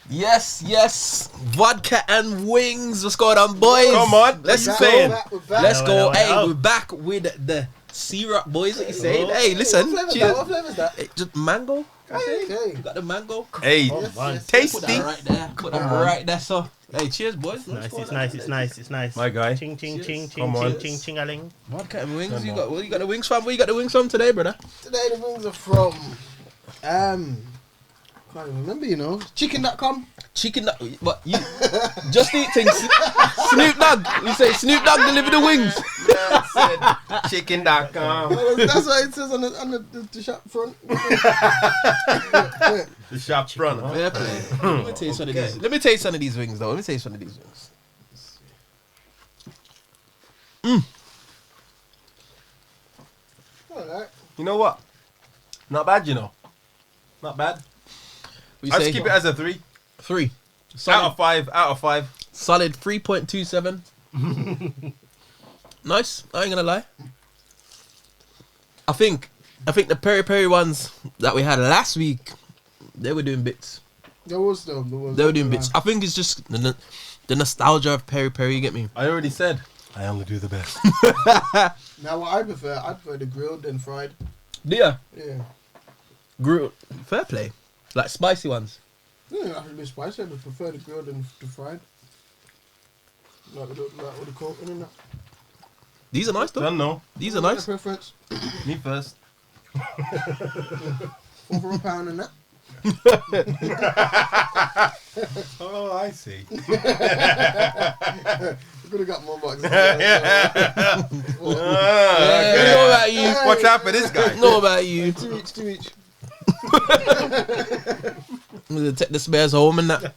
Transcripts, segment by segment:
Yes. Vodka and wings. What's going on, boys? Come on. Let's We're go. Let's go. Hey, we're back with the syrup, boys. What you saying? Hey, listen. What flavour is that? Hey, just mango. Okay. You got the mango. Hey, Yes. tasty. Put that right there. Put that right there. So, hey, cheers, boys. It's nice. My guy. Ching, Come on. ching-a-ling. Vodka and wings. You got the wings from? Where you got the wings from today, brother? Today the wings are from can't even remember, you know. Chicken.com. Chicken. What you? Just eating. Snoop Dogg. You say Snoop Dogg deliver the wings. Chicken.com. That's what it says on the shop front. The shop front. Huh? Fair play. Let me taste one of these. Let me taste some of these wings, though. Alright. You know what? Not bad, you know. Not bad. I'll just keep it as a 3. 3. Out of 5. Solid 3.27. Nice. I ain't gonna lie. I think the peri ones that we had last week, they were doing bits. They were doing bits. I think it's just the nostalgia of peri. You get me? I already said I only do the best. Now what I prefer the grilled and fried. Yeah. Yeah. Grilled. Fair play. Like spicy ones. Yeah, I think it's spicy. I prefer the grilled and the fried. Like with the coating and that. These are nice though. Don't know. These are nice. Preference. Me first. 4 for a pound and that. Oh, I see. We could have got more bucks. Know about you. Watch out for this guy. Know about you. Two each. I'm gonna take the spares home and that.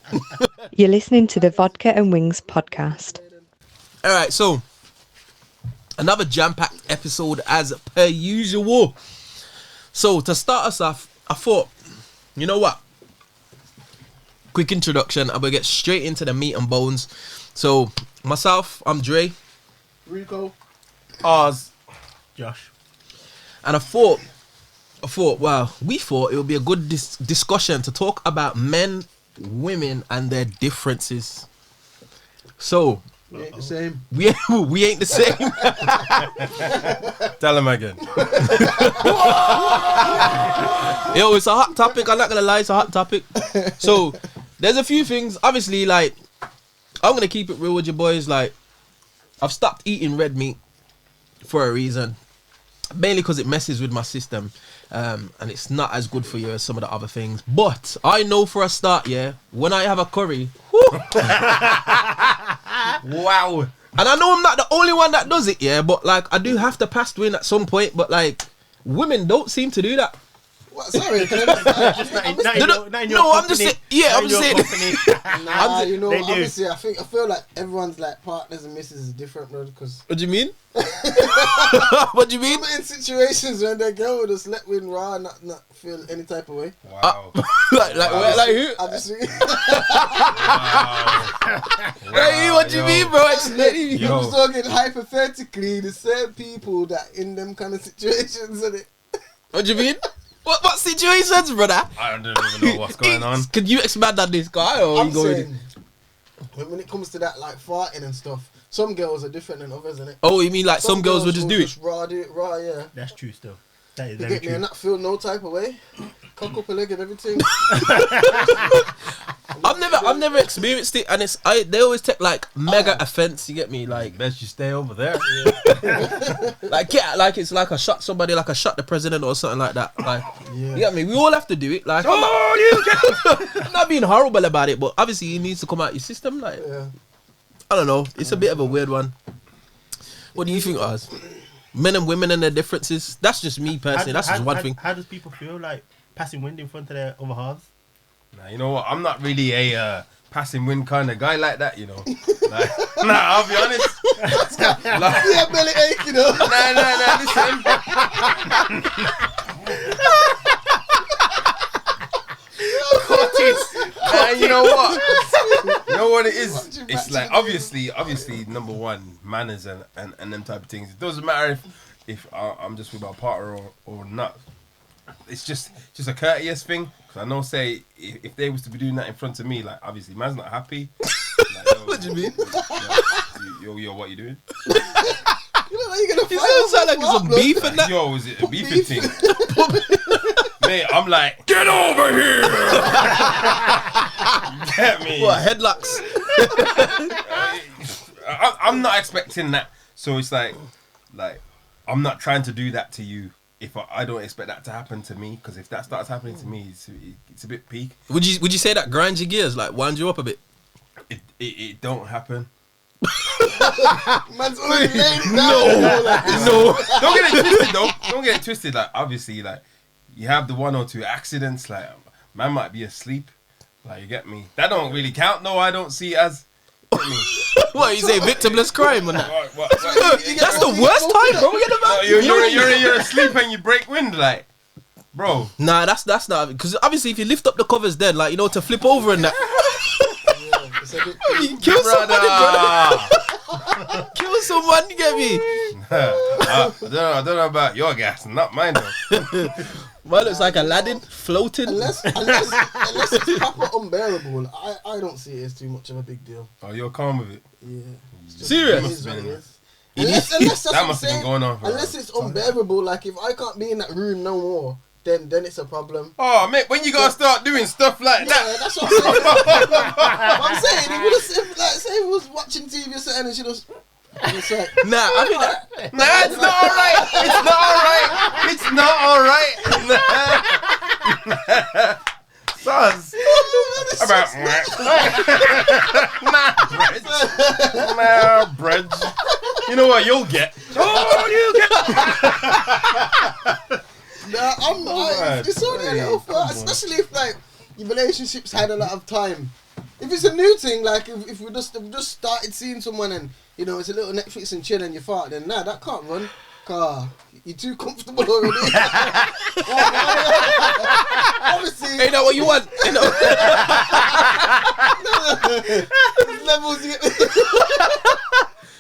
You're listening to the Vodka and Wings podcast. All right, so another jam-packed episode as per usual. So to start us off, I thought, you know what? Quick introduction. I'm gonna get straight into the meat and bones. So myself, I'm Dre. Rico. Oz. Josh. And I thought, we thought it would be a good discussion to talk about men, women, and their differences. So, We ain't the same. we ain't the same. Tell him again. Yo, it's a hot topic. I'm not gonna lie, it's a hot topic. So, there's a few things. Obviously, like, I'm gonna keep it real with you boys. Like, I've stopped eating red meat for a reason. Mainly because it messes with my system. And it's not as good for you as some of the other things. But I know for a start, yeah, when I have a curry, Wow. and I know I'm not the only one that does it, yeah, but like I do have to pass the win at some point. But like women don't seem to do that. What? Sorry. Can I I'm just saying. Yeah, I'm just saying. Nah, you know, They do. obviously, I feel like everyone's like partners and misses is different, bro. Because What do you mean? What do you mean? in situations when their girl would just let win raw and not feel any type of way. Wow. like who? I just Hey, what do you mean, bro? Explain. Yo. I'm talking hypothetically the same people that in them kind of situations and it. What do you mean? What situations, brother? I don't even know what's going on. Can you expand on this guy, or I'm you going? saying when it comes to that like farting and stuff, some girls are different than others, innit? Oh, you mean like some girls would just do it? Do it raw, yeah. That's true still. That is You very get me and true. not feel no type of way. Cock up a leg and everything. I've never experienced it, and they always take like mega offense. You get me? Like Best you stay over there. like it's like I shot somebody, like I shot the president or something like that. Like Yeah. you get me? We all have to do it. Like I'm not being horrible about it, but obviously it needs to come out your system. Like Yeah. I don't know. It's a bit of a weird one. What do you think, Oz? Men and women and their differences. That's just me personally. That's just one thing. How does people feel like passing wind in front of their other halves? Nah, you know what? I'm not really a passing wind kind of guy like that, you know. Like, nah, I'll be honest. Like, Yeah, belly ache, you know. nah, listen. You know what? You know what it is? It's like obviously number one, manners and them type of things. It doesn't matter if I'm just with my partner or not. It's just a courteous thing. Cause I know, say, if they was to be doing that in front of me, like, obviously, man's not happy. Like, yo, What do you mean? Yo, what you doing? You look like you're gonna You fight sound like over it's some blood. beef and that. Yo, is it a beefing thing? Mate, I'm like, get over here! Get me. What, headlocks? I'm not expecting that. So it's like, I'm not trying to do that to you if I don't expect that to happen to me. Because if that starts happening to me, it's a bit peak. Would you say that grinds your gears, like wind you up a bit? It don't happen. Man's already laying it down. No. Don't get it twisted though. Don't get it twisted. Like, obviously, like, you have the 1 or 2 accidents. Like, man might be asleep. Like, you get me. That don't really count. No, I don't see it as. Get me. What, you say victimless crime and that? What? That's the worst time, bro. Get about You're asleep and you break wind, like, bro. Nah, that's not, because obviously if you lift up the covers, then like, you know, to flip over and that, It's a bit you kill somebody, brother. Kill someone, you get me? I don't know about your gas, not mine though. Man looks like Aladdin floating. unless it's proper unbearable. I don't see it as too much of a big deal. Oh, you're calm with it. Yeah. It's just- Serious? it is what it is. You Unless that's That what I'm must have been saying. going on for a Unless it's unbearable, like if I can't be in that room no more, then it's a problem. Oh, mate, when you gotta start doing stuff like Yeah, that. that's what I'm saying. I'm saying, he would have said, like, say he was watching TV or something and she was. It's like, Nah, I think that. Nah, it's not alright. It's not alright. It's not alright. Sus. About nah, bread. You know what you'll get? nah, man. it's only a little fun, especially if like your relationships had a lot of time. If it's a new thing, like if we just started seeing someone and you know it's a little Netflix and chill and you fart, then nah, that can't run. Car, you're too comfortable already. Obviously, Ain't that what you want? Ain't that there's levels.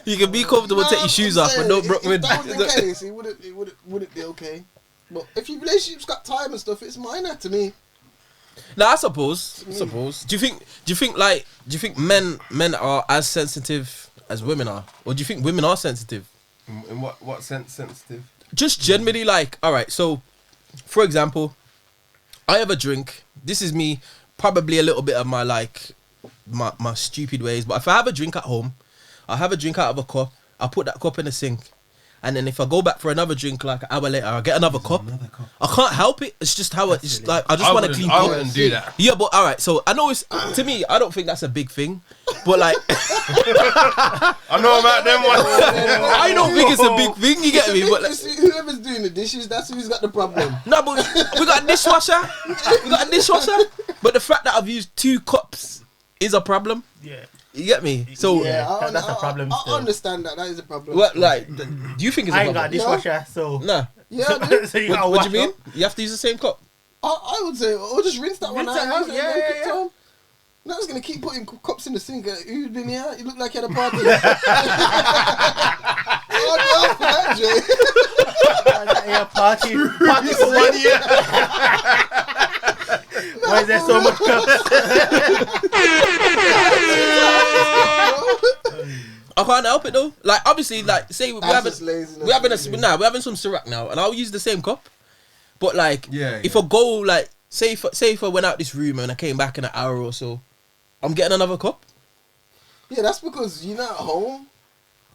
you can be comfortable, take your shoes off, but don't broke If wind. that was the case, it wouldn't be okay. But if your relationship's got time and stuff, it's minor to me. Nah, I suppose. Do you think men are as sensitive as women are, or do you think women are sensitive? In what sense sensitive? Just generally, like, all right. So, for example, I have a drink. This is me, probably a little bit of my like my stupid ways. But if I have a drink at home, I have a drink out of a cup. I put that cup in the sink. And then if I go back for another drink like an hour later, I get another cup. I can't help it. It's just how it's like. I just want to clean I cup. wouldn't do that. Yeah, but all right. So I know it's to me. I don't think that's a big thing, but like I know about them ones. I don't think it's a big thing. You get me? But like, Whoever's doing the dishes, that's who's got the problem. no, but we got a dishwasher. We got a dishwasher. But the fact that I've used 2 cups is a problem. Yeah. You get me? So Yeah. That's a problem I still. understand that. That is a problem. what? Like, do you think it's I a ain't got a problem? dishwasher, so. Nah. Yeah, I do. So you What, gotta what do you wash mean? up. You have to use the same cup. I would say, or just rinse that one Rinse out. it out, use it yeah, again, yeah, quick yeah. time. No, I was gonna keep putting cups in the sink. Who's been here? You look like you had a party. Oh, no, for that, Jay. Yeah, party for 1 year. Why is there so much cups? I can't help it though. Like obviously, like say we're That's having just laziness, we're having really. we're having some Ciroc now, and I'll use the same cup. But like, Yeah, if yeah. I go like say if I went out this room and I came back in an hour or so, I'm getting another cup. Yeah, that's because you're not at home.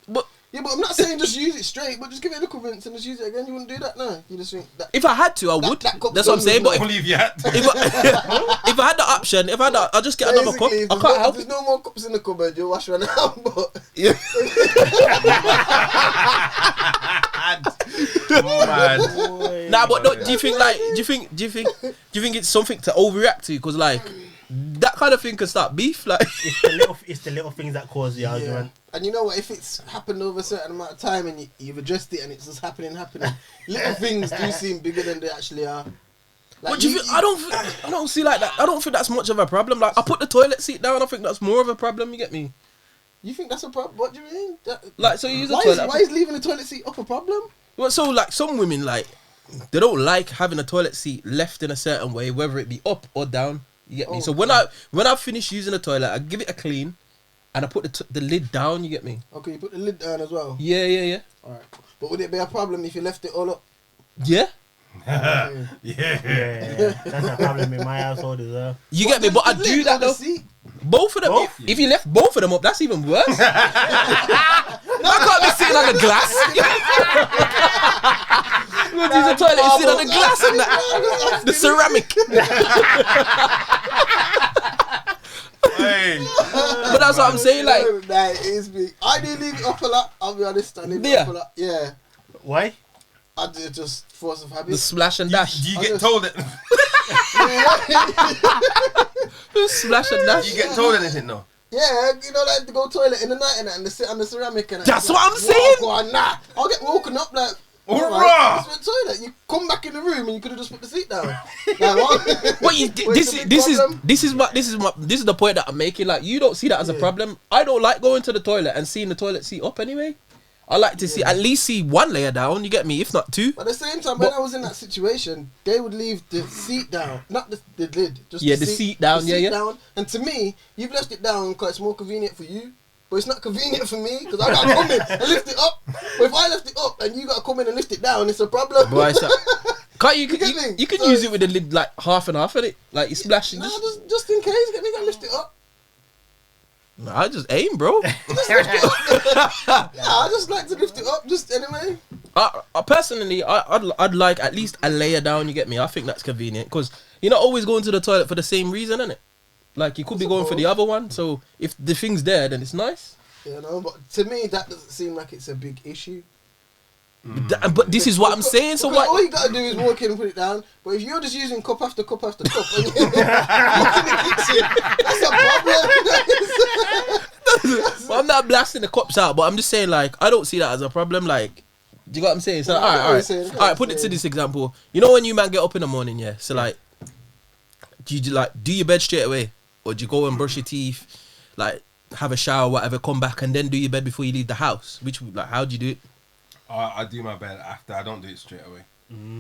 But Yeah, but I'm not saying just use it straight, but just give it a little rinse and just use it again. You wouldn't do that, no. You just think that. if I had to, I would. that cup That's what I'm done saying. with But I believe you had to. if I had the option, I'll just get another cup. Basically, if I can't help there's it. no more cups in the cupboard, you'll wash one out. But Yeah. Mad. Nah, but do you think like do you think it's something to overreact to? Because like that kind of thing can start beef. Like It's the little things that cause the argument. And you know what? If it's happened over a certain amount of time and you've addressed it and it's just happening, little things do seem bigger than they actually are. Like what do you think? I don't see like that. I don't think that's much of a problem. Like I put the toilet seat down. I think that's more of a problem. You get me? You think that's a problem? What do you mean? Like so you use a Why toilet. is leaving the toilet seat up a problem? Well, so like some women like they don't like having a toilet seat left in a certain way, whether it be up or down. You get me? So when I finish using the toilet, I give it a clean, and I put the lid down. You get me? Okay, you put the lid down as well. Yeah. Alright. But would it be a problem if you left it all up? Yeah. Okay. Yeah. That's a problem in my household as well. You get me? But I The do lid that on the though. seat? Both of them. Both? If you left both of them up, that's even worse. I can't be sitting on the glass. Look, use the toilet, you sit on the glass and that. The ceramic. Hey. But that's what I'm saying. Like, Nah, it is me. I do leave it up a lot. I'll be honest. I leave it Yeah. up a lot. Yeah. Why? I do just force of the habit. splash and dash. Do you I get just- told it? Splash and dash. You get told anything? No. Yeah, you know, like to go toilet in the night and that, and to sit on the ceramic and that. That's Like, what I'm saying. Go on, nah. I'll get woken up like. Hurrah! Alright, it's the toilet. You come back in the room and you could have just put the seat down. Like, what? What you What's this the is big this is problem? this is the point that I'm making. Like, you don't see that as a Yeah. problem. I don't like going to the toilet and seeing the toilet seat up anyway. I like to see at least see one layer down. You get me? If not two. But at the same time, when I was in that situation, they would leave the seat down, not the lid, just Yeah, the seat down, yeah. down. And to me, you've left it down because it's more convenient for you, but it's not convenient for me because I gotta come in and lift it up. But if I left it up and you gotta come in and lift it down, it's a problem. Boy, so- can't you? You get me? You can So- use it with the lid like half and half of it. Like you splash. Nah, just in case, get me gotta lift it up. I just aim, bro. Yeah, I just like to lift it up, just anyway. Personally, I'd like at least a layer down. You get me? I think that's convenient because you're not always going to the toilet for the same reason, innit? Like you could be going for the other one. So if the thing's there, then it's nice. You know, but to me, that doesn't seem like it's a big issue. But this is what I'm saying. So Because all what? you gotta do is walk in and put it down. But if you're just using cup after cup after cup, and you're in the kitchen, that's a problem. But I'm not blasting the cups out, but I'm just saying, like, I don't see that as a problem. Like, do you get what I'm saying? So, Yeah, I get what all you're right. saying, I get All what right, put you're it to saying. this example. You know when you man get up in the morning, yeah? So, like, do you like do your bed straight away? Or do you go and brush your teeth, like, have a shower, whatever, come back and then do your bed before you leave the house? Like, how do you do it? I do my bed after. I don't do it straight away.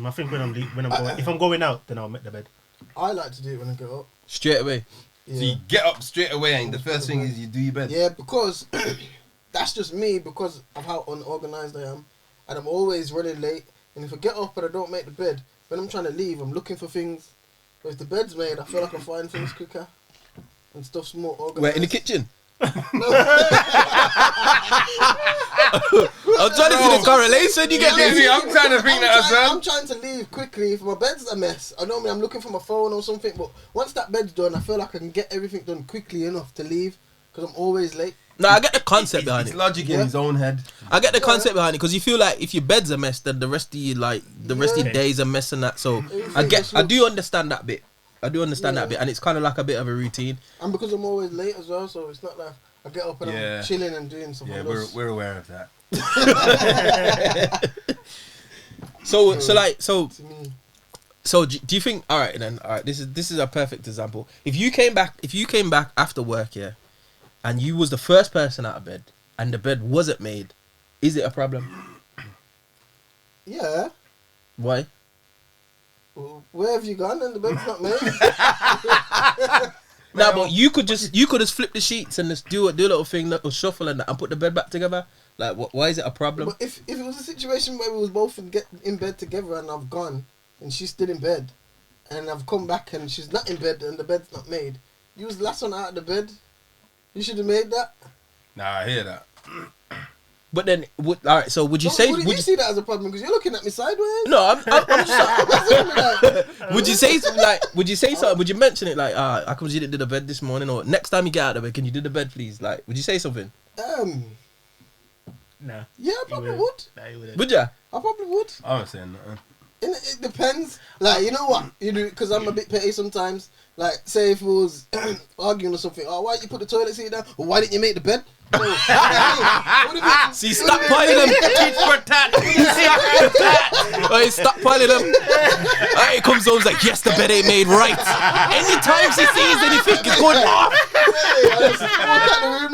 I think when I'm going, if I'm going out, then I'll make the bed. I like to do it when I get up. Straight away. Yeah, So you get up straight away, and the first thing is you do your bed. yeah, because that's just me because of how unorganized I am, and I'm always running late. And if I get up and I don't make the bed, when I'm trying to leave, I'm looking for things. But if the bed's made, I feel like I find things quicker, and stuff's more organized. Where, in the kitchen? I'm trying to see the correlation. You get me? I'm trying to think that as well. I'm trying to leave quickly. If my bed's a mess, I normally I'm looking for my phone or something. But once that bed's done, I feel like I can get everything done quickly enough to leave because I'm always late. No, I get the concept behind It's it. logic in Yeah. his own head. I get the concept behind it because you feel like if your bed's a mess, then the rest of you rest of your days a mess and that. So I do understand that bit. I do understand that bit, and it's kind of like a bit of a routine. And because I'm always late as well, so it's not like I get up and Yeah. I'm chilling and doing something Yeah, else. we're aware of that. So To me, do you think? All right, then. All right, this is a perfect example. If you came back after work, yeah, and you was the first person out of bed, and the bed wasn't made, is it a problem? yeah. Why? Well, where have you gone? And the bed's not made. No, but you could just flip the sheets and just do a little thing, little shuffle and that, and put the bed back together. Like, why is it a problem? But if it was a situation where we was both in bed together and I've gone and she's still in bed, and I've come back and she's not in bed and the bed's not made, you was the last one out of the bed. You should have made that. Nah, I hear that. But then, all right. So would you say? Would you see that as a problem? Because you're looking at me sideways. No, I'm just. Like, Would you say something? Would you mention it like, how come you didn't do the bed this morning? Or next time you get out of bed, can you do the bed, please? Like, would you say something? No. yeah, I probably would. Nah, you wouldn't. Would ya? I probably would. I was saying nothing. It depends. Like, you know what? You do, because I'm a bit petty sometimes. Like, say if we was arguing or something. Oh, why didn't you put the toilet seat down? Or why didn't you make the bed? No. What do you mean? See, stop piling them. Tit for tat. Hey, stop piling them. He comes home, he's like, yes, the bed ain't made right. Anytime she sees anything, it's going off.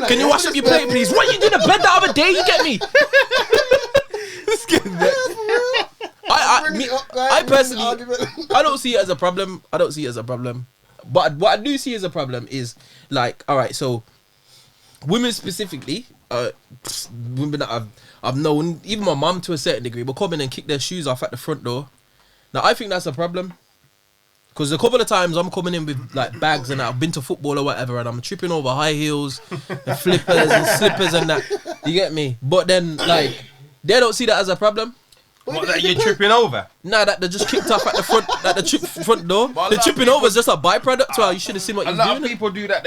Can you wash up your plate, please? What, you did a bed the other day? You get me? This kid, bringing me, it up, guys. I personally, Argument. I don't see it as a problem. I don't see it as a problem. But what I do see as a problem is like, all right, so women specifically, women that I've known, even my mum to a certain degree, will come in and kick their shoes off at the front door. Now I think that's a problem. Because a couple of times I'm coming in with like bags and that. I've been to football or whatever, and I'm tripping over high heels and flippers and slippers and that. You get me? But then like they don't see that as a problem. What, that you're tripping over? Nah, that they just kicked off at the front, at the front door. The tripping over is just a byproduct. Well, you should have seen what A you're lot of doing. people do that.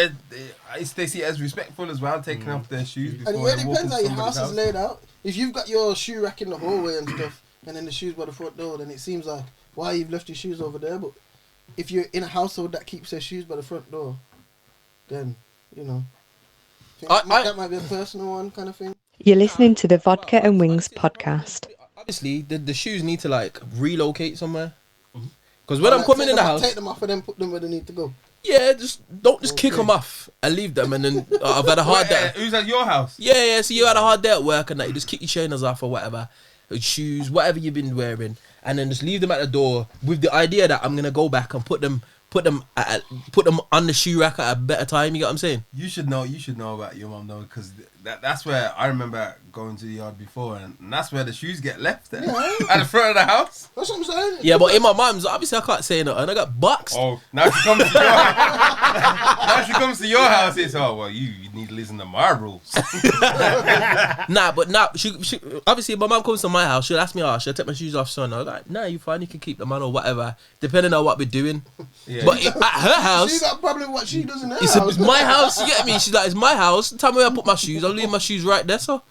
They see it as respectful as well, taking off their shoes And before it they walk depends into how your somebody's house is laid out. If you've got your shoe rack in the hallway and stuff, and then the shoes by the front door, then it seems like why you've left your shoes over there. But if you're in a household that keeps their shoes by the front door, then that might be a personal one kind of thing. You're listening to the Vodka and Wings podcast. Obviously, the shoes need to like relocate somewhere. Because when I'm coming in the house, take them off and then put them where they need to go. yeah, don't just kick them off and leave them, and then I've had a hard day. Who's at your house? Yeah. So you had a hard day at work and that you just kick your trainers off or whatever, shoes, whatever you've been wearing, and then just leave them at the door with the idea that I'm gonna go back and put them on the shoe rack at a better time. You get what I'm saying? You should know about your mum though, because that's where I remember going to the yard before, and that's where the shoes get left at the front of the house. That's what I'm saying. Yeah, but in my mum's, obviously I can't say nothing. I got boxed. Oh, now she comes to your house. Now she comes to your house. It's you need to listen to my rules. Nah, she obviously my mum comes to my house. She'll ask me, should I take my shoes off, son? I'm like, nah, you fine. You can keep them on or whatever, depending on what we're doing. Yeah. But at her house, She got a problem with what she does in her it's house. my house. You get me? She's like, it's my house. Tell me where I put my shoes. I'll leave my shoes right there, so.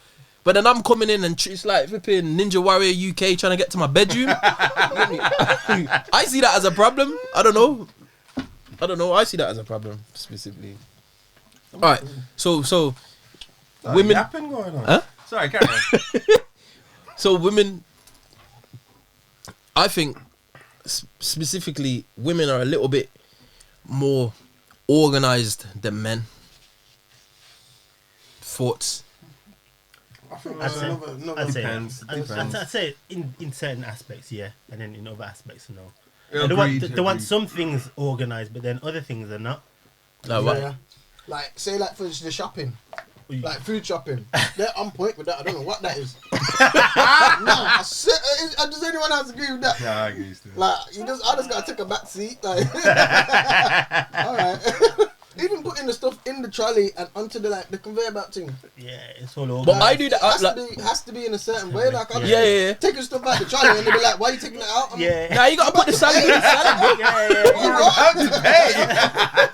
But then I'm coming in and it's like flipping Ninja Warrior UK trying to get to my bedroom. I see that as a problem. I don't know. I see that as a problem specifically. All right. So women. Yapping going on. Huh? Sorry, carry on. So women. I think specifically women are a little bit more organized than men. Thoughts? I think I'd that's say- another I'd say- Depends. I'd say in certain aspects, yeah, and then in other aspects, no. Agreed, They want agreed. some things organised, but then other things are not. Like what? Yeah. Like, say, like, for the shopping. Like, food shopping. They're on point with that. I don't know what that is. Does anyone else agree with that? Yeah, I agree still. Like, I just gotta take a back seat. Like, alright. Even putting the stuff in the trolley and onto the conveyor belt thing. Yeah, it's all organised. But I do that. Has to be in a certain way. Like, I'm Yeah. taking stuff out the trolley and they be like, why are you taking it out? Yeah. Now you gotta put the salad in the salad, bro. yeah. You're about to pay.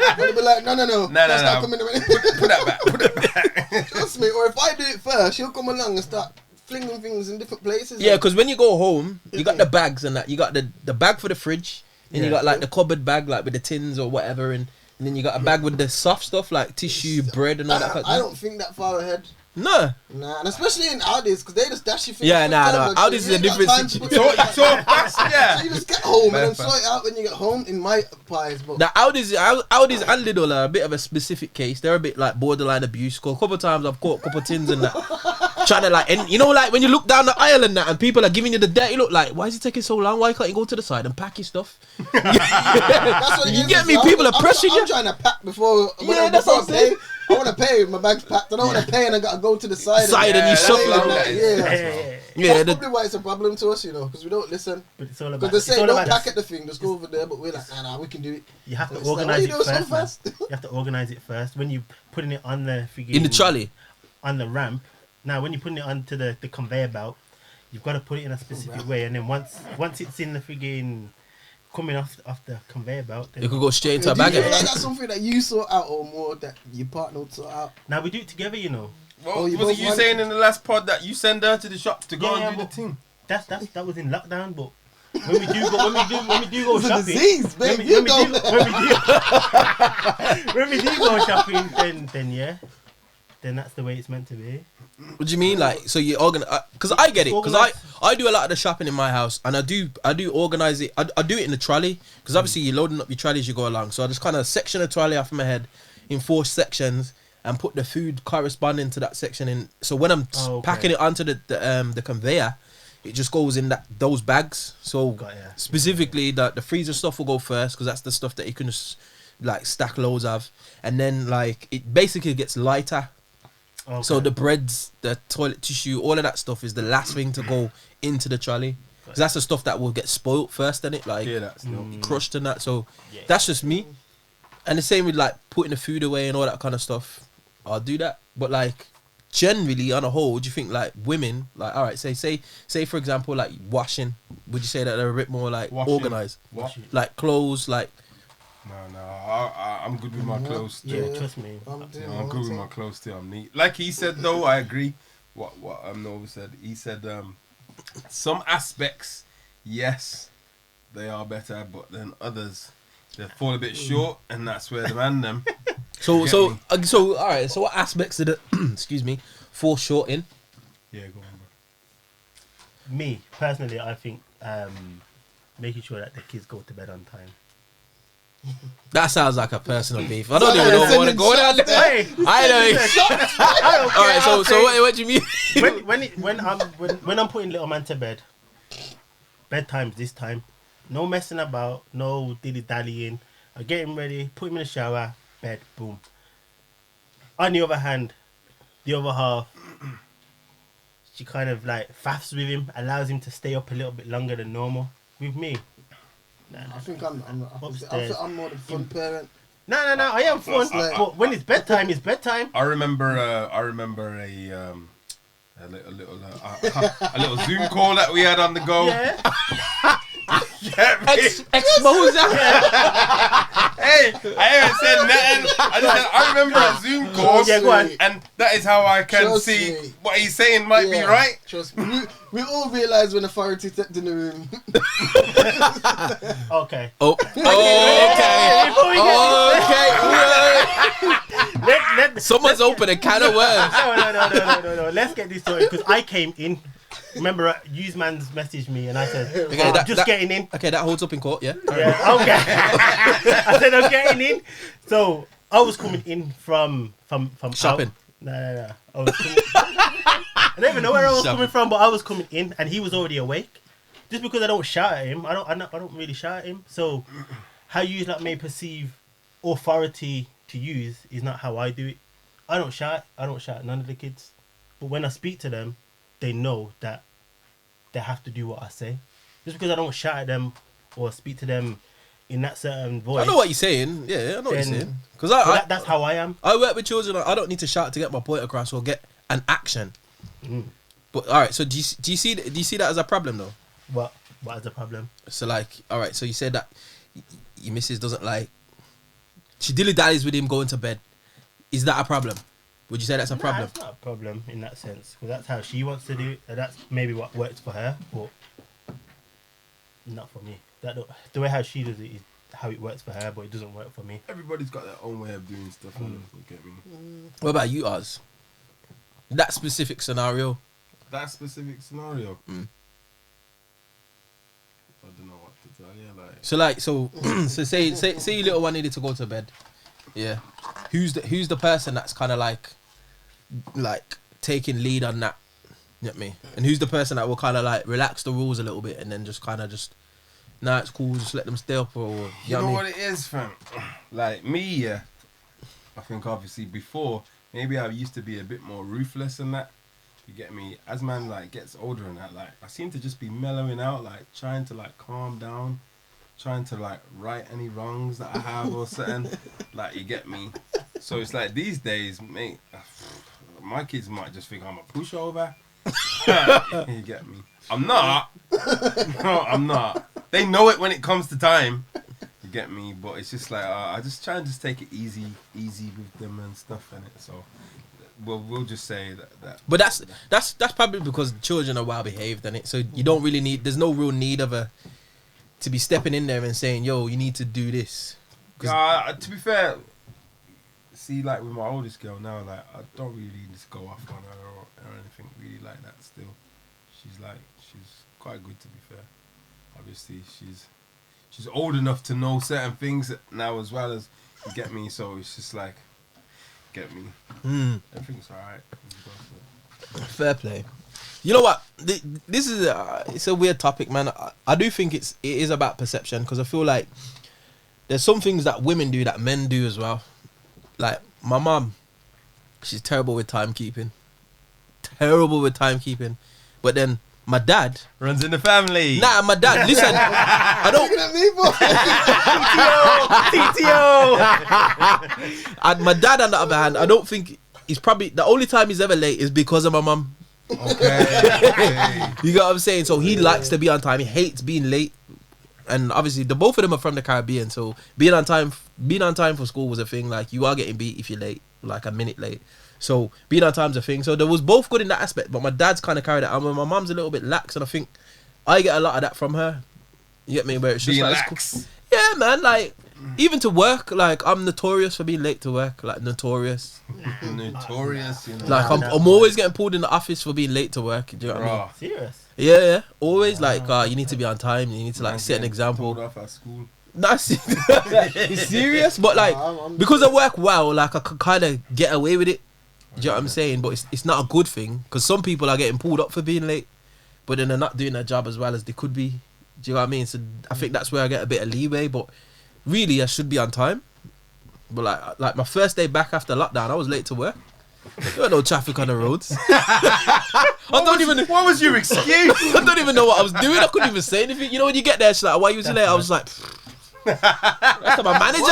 And they be like, no. That's not no. coming in. Put that back. Put that back. Trust me. Or if I do it first, she'll come along and start flinging things in different places. Yeah, because when you go home, you got the bags and that. You got the bag for the fridge, and you got like the cupboard bag, like with the tins or whatever, and then you got a bag with the soft stuff like tissue, bread, and all that. I don't think that far ahead. No. Nah, and especially in Aldi's, because they just dash you things. Yeah, quick nah, time, nah. like, Aldi's you is a ain't got different time to situation. put it So fast, yeah. So you just get home and then Man, sort it out when you get home in my pies. But Now Audi's and Lidl are a bit of a specific case. They're a bit like borderline abuse. Cause a couple of times I've caught a couple of tins and that, trying to like, and you know, like when you look down the aisle and that, and people are giving you the dirty look, like, why is it taking so long? Why can't you go to the side and pack your stuff? that's what it You is get as me? well. People are pressing you. I'm trying to pack before. Yeah, that's what I'm saying. I want to pay. My bag's packed. I don't want to pay, and I got to go to the side. Side and you that's shuffle what it. that is. Yeah. Yeah, That's probably why it's a problem to us, because we don't listen. But it's all about. Because they it's say all don't about pack the- at the thing, just go over there. But we're like, nah, we can do it. You have to It's like, why organise you it doing so first. Man. fast? You have to organise it first. When you putting it on the in the trolley. on the ramp. Now, when you're putting it onto the conveyor belt, you've got to put it in a specific way, and then once it's in the frigging coming off the conveyor belt, then You could go straight into a Do you bag. feel like Of that's something that you sort out, or more that your partner would sort out? now we do it together. You know, Oh, you Was both it you want- saying in the last pod that you send her to the shop to go Yeah, and do the but- thing? that was in lockdown, but. When we do go It's a shopping, disease, babe. when we You do go there. when we do go shopping, then yeah, then that's the way it's meant to be. What do you mean? Like, so you organize? Because I get it. Because I do a lot of the shopping in my house, and I do organize it. I do it in the trolley. Because obviously you're loading up your trolley as you go along. So I just kind of section the trolley off in my head in 4 sections and put the food corresponding to that section in. So when I'm packing it onto the conveyor, it just goes in those bags. So Got ya. specifically, the freezer stuff will go first because that's the stuff that you can just like stack loads of, and then like it basically gets lighter. Okay. So the breads, the toilet tissue, all of that stuff is the last thing to go into the trolley. 'Cause that's the stuff that will get spoilt first, and it like Yeah, that's no. crushed and that. So Yeah. that's just me. And the same with like putting the food away and all that kind of stuff. I'll do that. But like generally on a whole, do you think like women, like all right, say for example like washing, would you say that they're a bit more like Washing. organized? What? Like clothes, like No, I'm good with my clothes. Yeah, Too. trust me. I'm doing I'm my good with thing. my clothes too. I'm neat. Like he said though, I agree. What Nova said. He said some aspects, yes, they are better, but then others they fall a bit short, and that's where the man them. so Get so me? so all right. So what aspects did it excuse me fall short in? Yeah, go on, bro. Me personally, I think making sure that the kids go to bed on time. That sounds like a personal beef. I don't even know if I want to go down there. Hey, I know. All right. So what do you mean? when I'm putting little man to bed, bedtime's this time. No messing about, no dilly dallying. I get him ready, put him in the shower, bed, boom. On the other hand, the other half, she kind of like faffs with him, allows him to stay up a little bit longer than normal. With me, I think Upstairs. I'm more the fun parent. no, I am fun. But when it's bedtime, it's bedtime. I remember a little Zoom call that we had on the go. Yeah. Get me? Expose that. Hey, I haven't said nothing. I just said I remember a Zoom call. Yeah, go on. And that is how I can Trust see me. what he's saying might be Yeah, right. Trust me. We all realise when authority stepped in the room. Okay. Oh. Okay. Someone's opened a can of worms. No. Let's get this sorted because I came in. Remember, Useman's messaged me and I said, Okay, I'm just getting in. Okay, that holds up in court, yeah. Yeah, okay. I said, I'm getting in. So I was coming in from Shopping. Out. No. I was coming, I don't even know where I was coming from, but I was coming in and he was already awake. Just because I don't shout at him, I don't really shout at him. So how you like may perceive authority to use is not how I do it. I don't shout at none of the kids. But when I speak to them, they know that they have to do what I say. Just because I don't shout at them or speak to them in that certain voice. I know what you're saying. Yeah, I know what you're saying. Because that's how I am. I work with children. I don't need to shout to get my point across or get an action. But all right, so do you see that as a problem though? What is the problem? So like, all right, so you said that your missus doesn't like. She dilly dallies with him going to bed. Is that a problem? Would you say that's a problem? It's not a problem in that sense. Because that's how she wants to do it. And that's maybe what works for her. But not for me. The way how she does it is how it works for her, but it doesn't work for me. Everybody's got their own way of doing stuff. You get me? What about you, Oz? That specific scenario. That specific scenario. Mm. I don't know what to tell you. So say your little one needed to go to bed. Yeah. Who's the person that's kind of like taking lead on that? You get me? And who's the person that will kind of like relax the rules a little bit and then just kind of just, nah, it's cool, just let them stay up or You know what it is, fam? Like me, yeah. I think obviously before, maybe I used to be a bit more ruthless and that. You get me? As man like gets older and that, like I seem to just be mellowing out, like trying to like calm down, trying to like right any wrongs that I have or something. Like you get me? So it's like these days, mate, my kids might just think I'm a pushover. You get me? I'm not. No, I'm not. They know it when it comes to time. You get me? But it's just like I just try and just take it easy with them and stuff in it. So we'll just say that. But that's probably because children are well behaved, and it. So you don't really need. There's no real need of to be stepping in there and saying, "Yo, you need to do this." To be fair, see, like with my oldest girl now, like I don't really just go off on her or anything really like that. Still, she's quite good, to be fair. Obviously, she's old enough to know certain things now as well as you get me. So it's just like, get me. Everything's alright. Fair play. You know what? This is it's a weird topic, man. I do think it is about perception because I feel like there's some things that women do that men do as well. Like my mom, she's terrible with timekeeping. But then my dad Runs in the family. Nah, my dad. Listen, I don't. Looking at me, boy. TTO. And my dad, on the other hand, I don't think he's probably the only time he's ever late is because of my mum. Okay. You get what I'm saying? So he likes to be on time. He hates being late. And obviously, the both of them are from the Caribbean. So being on time for school was a thing. Like you are getting beat if you're late, like a minute late. So being on time's a thing. So there was both good in that aspect. But my dad's kind of carried it. And my mum's a little bit lax, and I think I get a lot of that from her. You get me? Where it's just Being like, lax. yeah, man. Like even to work, like I'm notorious for being late to work. Like notorious. Notorious. You know. Like I'm always getting pulled in the office for being late to work. Do you know what I mean? Bruh. Serious. Yeah. Always like you need to be on time. You need to like Man set an getting example. told off at school. That's serious, but like I'm because I work well, like I can kind of get away with it. Do you know what I'm saying? But it's not a good thing because some people are getting pulled up for being late, but then they're not doing their job as well as they could be. Do you know what I mean? So I think that's where I get a bit of leeway. But really, I should be on time. But like my first day back after lockdown, I was late to work. There was no traffic on the roads. What was your excuse? I don't even know what I was doing. I couldn't even say anything. You know when you get there, she's like, "Why you was late?" I was like, "That's not my manager."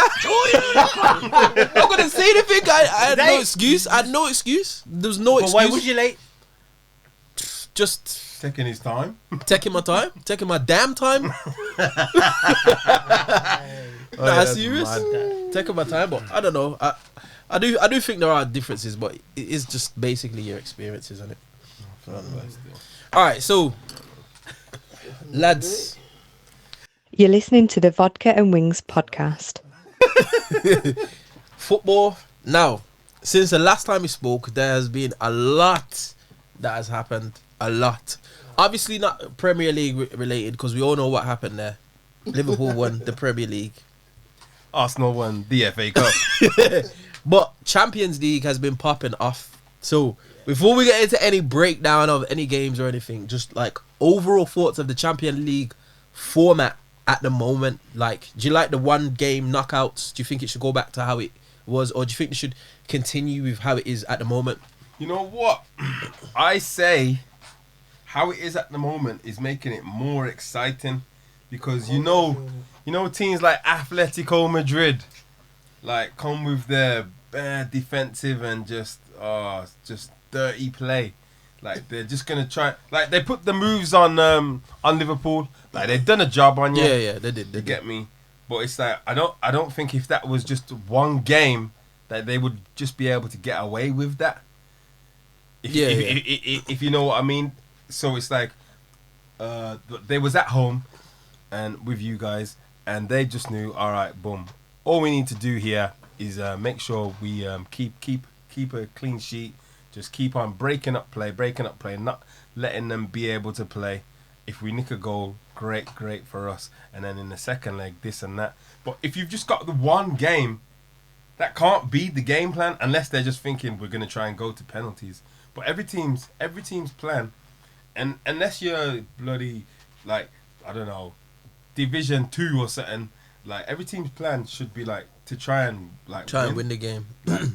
I'm gonna say anything. I had no excuse. There was no But excuse. why was you late? Just Taking his time. taking my time, taking my damn time. that's serious. mad. Taking my time, but I don't know. I do think there are differences, but it is just basically your experiences, isn't it? All right, so lads, You're listening to the Vodka and Wings podcast. football. Now, since the last time we spoke, there has been a lot that has happened. A lot. Obviously not Premier League related because we all know what happened there. Liverpool won the Premier League. Arsenal won the FA Cup. But Champions League has been popping off. So before we get into any breakdown of any games or anything, just like overall thoughts of the Champions League format at the moment. Like, do you like the one game knockouts? Do you think it should go back to how it was, or do you think it should continue with how it is at the moment? You know what? I say how it is at the moment is making it more exciting because you know teams like Atletico Madrid like come with their bad defensive and just dirty play. Like they're just gonna try. Like they put the moves on Liverpool. Like they've done a job on you. Yeah, they did. You get me? But it's like I don't think if that was just one game that they would just be able to get away with that. If you know what I mean. So it's like they was at home and with you guys, and they just knew, all right, boom. All we need to do here is make sure we keep a clean sheet. Just keep on breaking up play, not letting them be able to play. If we nick a goal, great for us. And then in the second leg, this and that. But if you've just got the one game, that can't be the game plan unless they're just thinking we're gonna try and go to penalties. But every team's plan, and unless you're bloody like I don't know, Division 2 or something, like every team's plan should be like to try and win the game.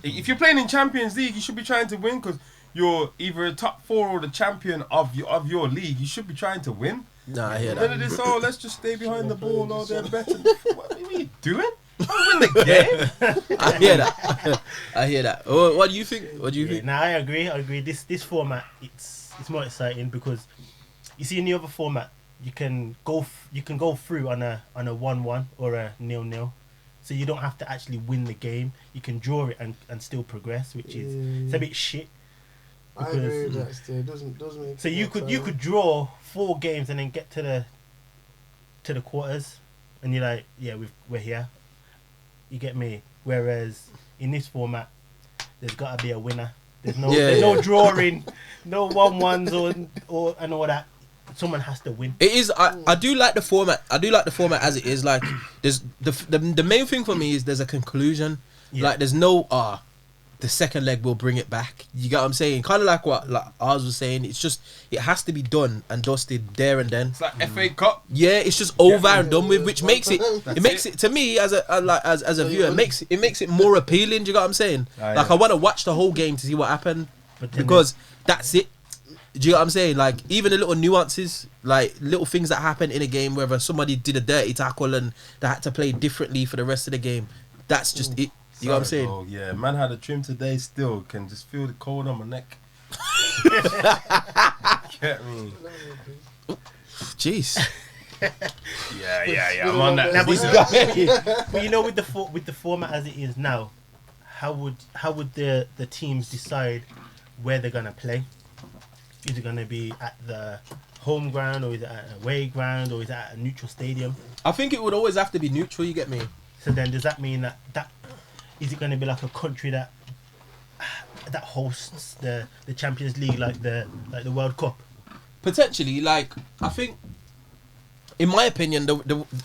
If you're playing in Champions League, you should be trying to win because you're either a top 4 or the champion of your league. You should be trying to win. Nah, I hear None of that. this. Oh, let's just stay behind the ball. Oh, they're better. What are you doing? Win the game. I hear that. I hear that. What do you think? Nah, I agree. This format, it's more exciting because you see in the other format you can go through on a 1-1 or a 0-0, so you don't have to actually win the game. You can draw it and still progress, which is it's a bit shit. I agree with that. Still, it doesn't make. So you could draw 4 games and then get to the quarters, and you're like, yeah, we're here. You get me? Whereas in this format, there's got to be a winner. There's no drawing, no 1-1s or and all that. Someone has to win. It is. I do like the format. I do like the format as it is. Like, there's the main thing for me is there's a conclusion. Yeah. Like, there's no the second leg will bring it back. You get what I'm saying? Kind of like what like ours was saying. It's just it has to be done and dusted there and then. It's like FA Cup. Yeah, it's just over and done with, which makes it That's it makes it to me as a viewer, it makes it more appealing. Do you get what I'm saying? Like I want to watch the whole game to see what happened because that's it. Do you get what I'm saying? Like even the little nuances, like little things that happen in a game, whether somebody did a dirty tackle and they had to play differently for the rest of the game. That's just it. You know what I'm saying? Oh yeah, man had a trim today. Still can just feel the cold on my neck. Get me? Jeez. Yeah. I'm on that. But you know, with the format as it is now, how would the teams decide where they're gonna play? Is it gonna be at the home ground, or is it at an away ground, or is it at a neutral stadium? I think it would always have to be neutral. You get me? So then, does that mean that is it going to be like a country that hosts the Champions League, like the World Cup? Potentially, like I think, in my opinion,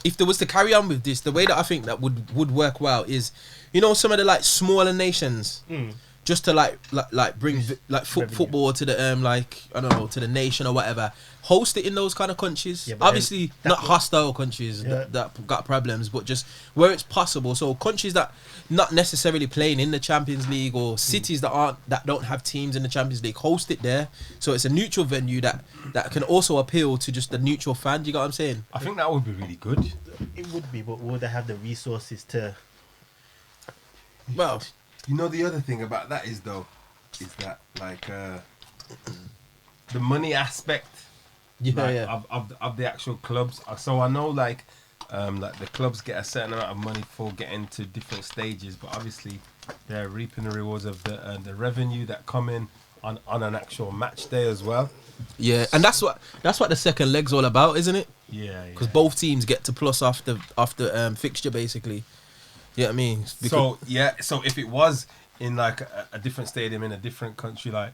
if there was to carry on with this, the way that I think that would work well is, you know, some of the like smaller nations, just to like bring like football to the like I don't know, to the nation or whatever, host it in those kind of countries. Yeah, obviously not hostile countries that got problems, but just where it's possible. So countries that not necessarily playing in the Champions League, or cities that don't have teams in the Champions League, host it there. So it's a neutral venue that can also appeal to just the neutral fan. Do you get what I'm saying? I think that would be really good. It would be, but would they have the resources to? Well, you know, the other thing about that is that like the money aspect. Of the actual clubs. So I know like the clubs get a certain amount of money for getting to different stages, but obviously they're reaping the rewards of the revenue that come in on an actual match day as well. Yeah, and that's what the second leg's all about, isn't it? Yeah. Because both teams get to plus off the fixture basically. You know what I mean? So if it was in like a different stadium in a different country, like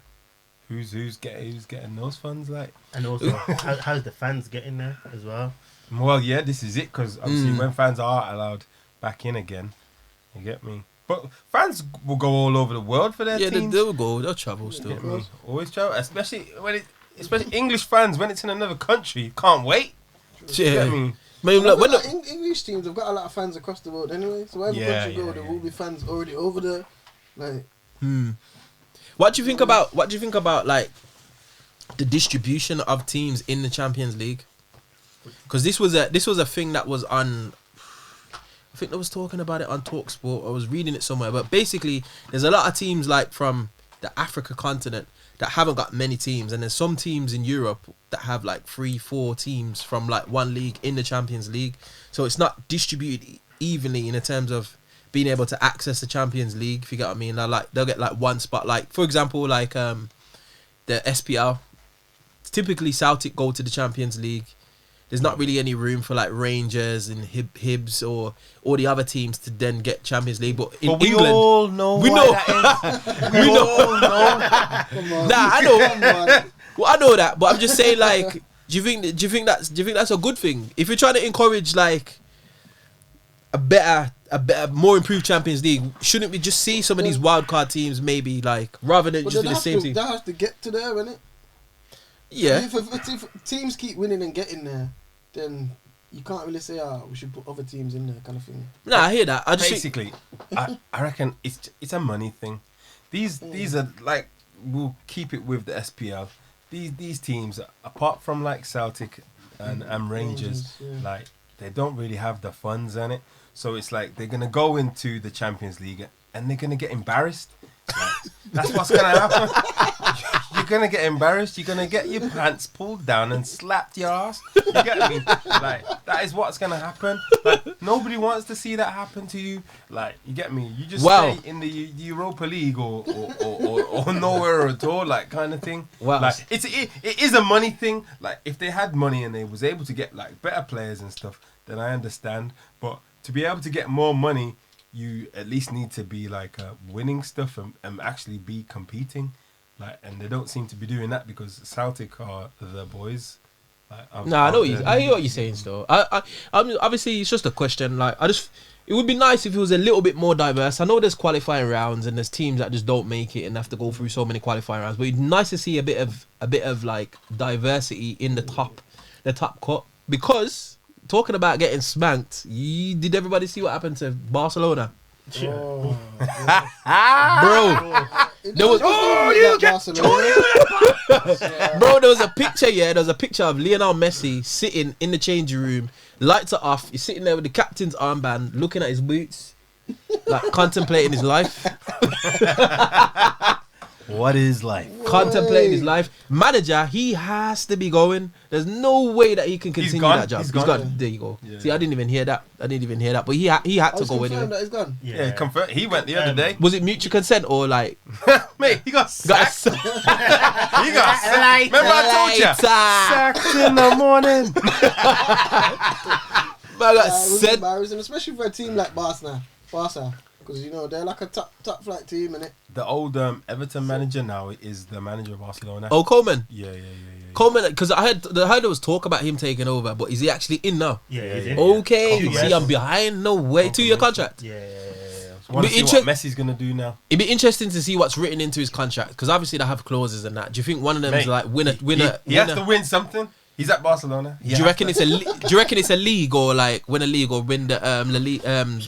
who's getting those funds, like, and also how's the fans getting there as well? Well, yeah, this is it, because obviously when fans are allowed back in again, you get me. But fans will go all over the world for their teams. Yeah, they'll go. They'll travel still. Always travel, especially English fans when it's in another country. Can't wait. Yeah. Get me? English teams have got a lot of fans across the world anyway. So wherever country you go, there will be fans already over there. Like, What do you think about like the distribution of teams in the Champions League? Because this was a thing that was on. I think I was talking about it on Talksport. I was reading it somewhere, but basically, there's a lot of teams like from the Africa continent that haven't got many teams, and there's some teams in Europe that have like 3-4 teams from like one league in the Champions League. So it's not distributed evenly in terms of being able to access the Champions League. If you get what I mean, they'll get like one spot. Like for example, like the SPL. Typically, Celtic go to the Champions League. There's not really any room for like Rangers and Hibs or all the other teams to then get Champions League. But in we England, all know we why know. that is. We know. all know. come on. Nah, I know. Well, I know that, but I'm just saying, like, do you think that's a good thing? If you're trying to encourage like a better, more improved Champions League, shouldn't we just see some of these wild card teams maybe like rather than just be the same team? That has to get to there, innit? Yeah. If teams keep winning and getting there, then you can't really say, we should put other teams in there, kind of thing. Nah, I hear that. I just Basically, I reckon it's a money thing. These are like, we'll keep it with the SPL. These teams, apart from like Celtic and Rangers, like they don't really have the funds in it. So it's like they're gonna go into the Champions League and they're gonna get embarrassed. Like, that's what's gonna happen. You're gonna get embarrassed. You're gonna get your pants pulled down and slapped your ass. You get me? Like that is what's gonna happen. Like nobody wants to see that happen to you. Like you get me? You just stay in the Europa League or nowhere at all. Like kind of thing. Wow. Like it is a money thing. Like if they had money and they was able to get like better players and stuff, then I understand. But to be able to get more money, you at least need to be like winning stuff and actually be competing. Like, and they don't seem to be doing that because Celtic are the boys. Nah, I hear what you're saying. Still, I'm obviously it's just a question. Like, it would be nice if it was a little bit more diverse. I know there's qualifying rounds and there's teams that just don't make it and have to go through so many qualifying rounds. But it's nice to see a bit of like diversity in the top cut. Because talking about getting spanked, did everybody see what happened to Barcelona? Oh, Bro, there was bro, there was a picture. Yeah, there was a picture of Lionel Messi sitting in the changing room. Lights are off. He's sitting there with the captain's armband, looking at his boots, like contemplating his life. What is life? Contemplating his life. Manager, he has to be going. There's no way that he can continue that job. He's gone. There you go. Yeah. See, I didn't even hear that. But he had to go anyway. That he's gone. Yeah, confirmed. He went the other day. Was it mutual consent or like? Mate, he got sacked. He got sacked. Remember I told you? Sacked in the morning. Man got It was said. embarrassing, especially for a team like Barca, because you know they're like a top flight team, innit? The old Everton manager now is the manager of Barcelona. Oh, Coleman. Yeah. Coleman, because I heard there was talk about him taking over, but is he actually in now? Yeah, he's in. Okay, Yeah. see, I'm behind. No way. 2-year contract. Yeah. I want to see what Messi's gonna do now. It'd be interesting to see what's written into his contract because obviously they have clauses and that. Do you think one of them is like winner? He has to win something. He's at Barcelona. Do you reckon it's a league or like win a league or win the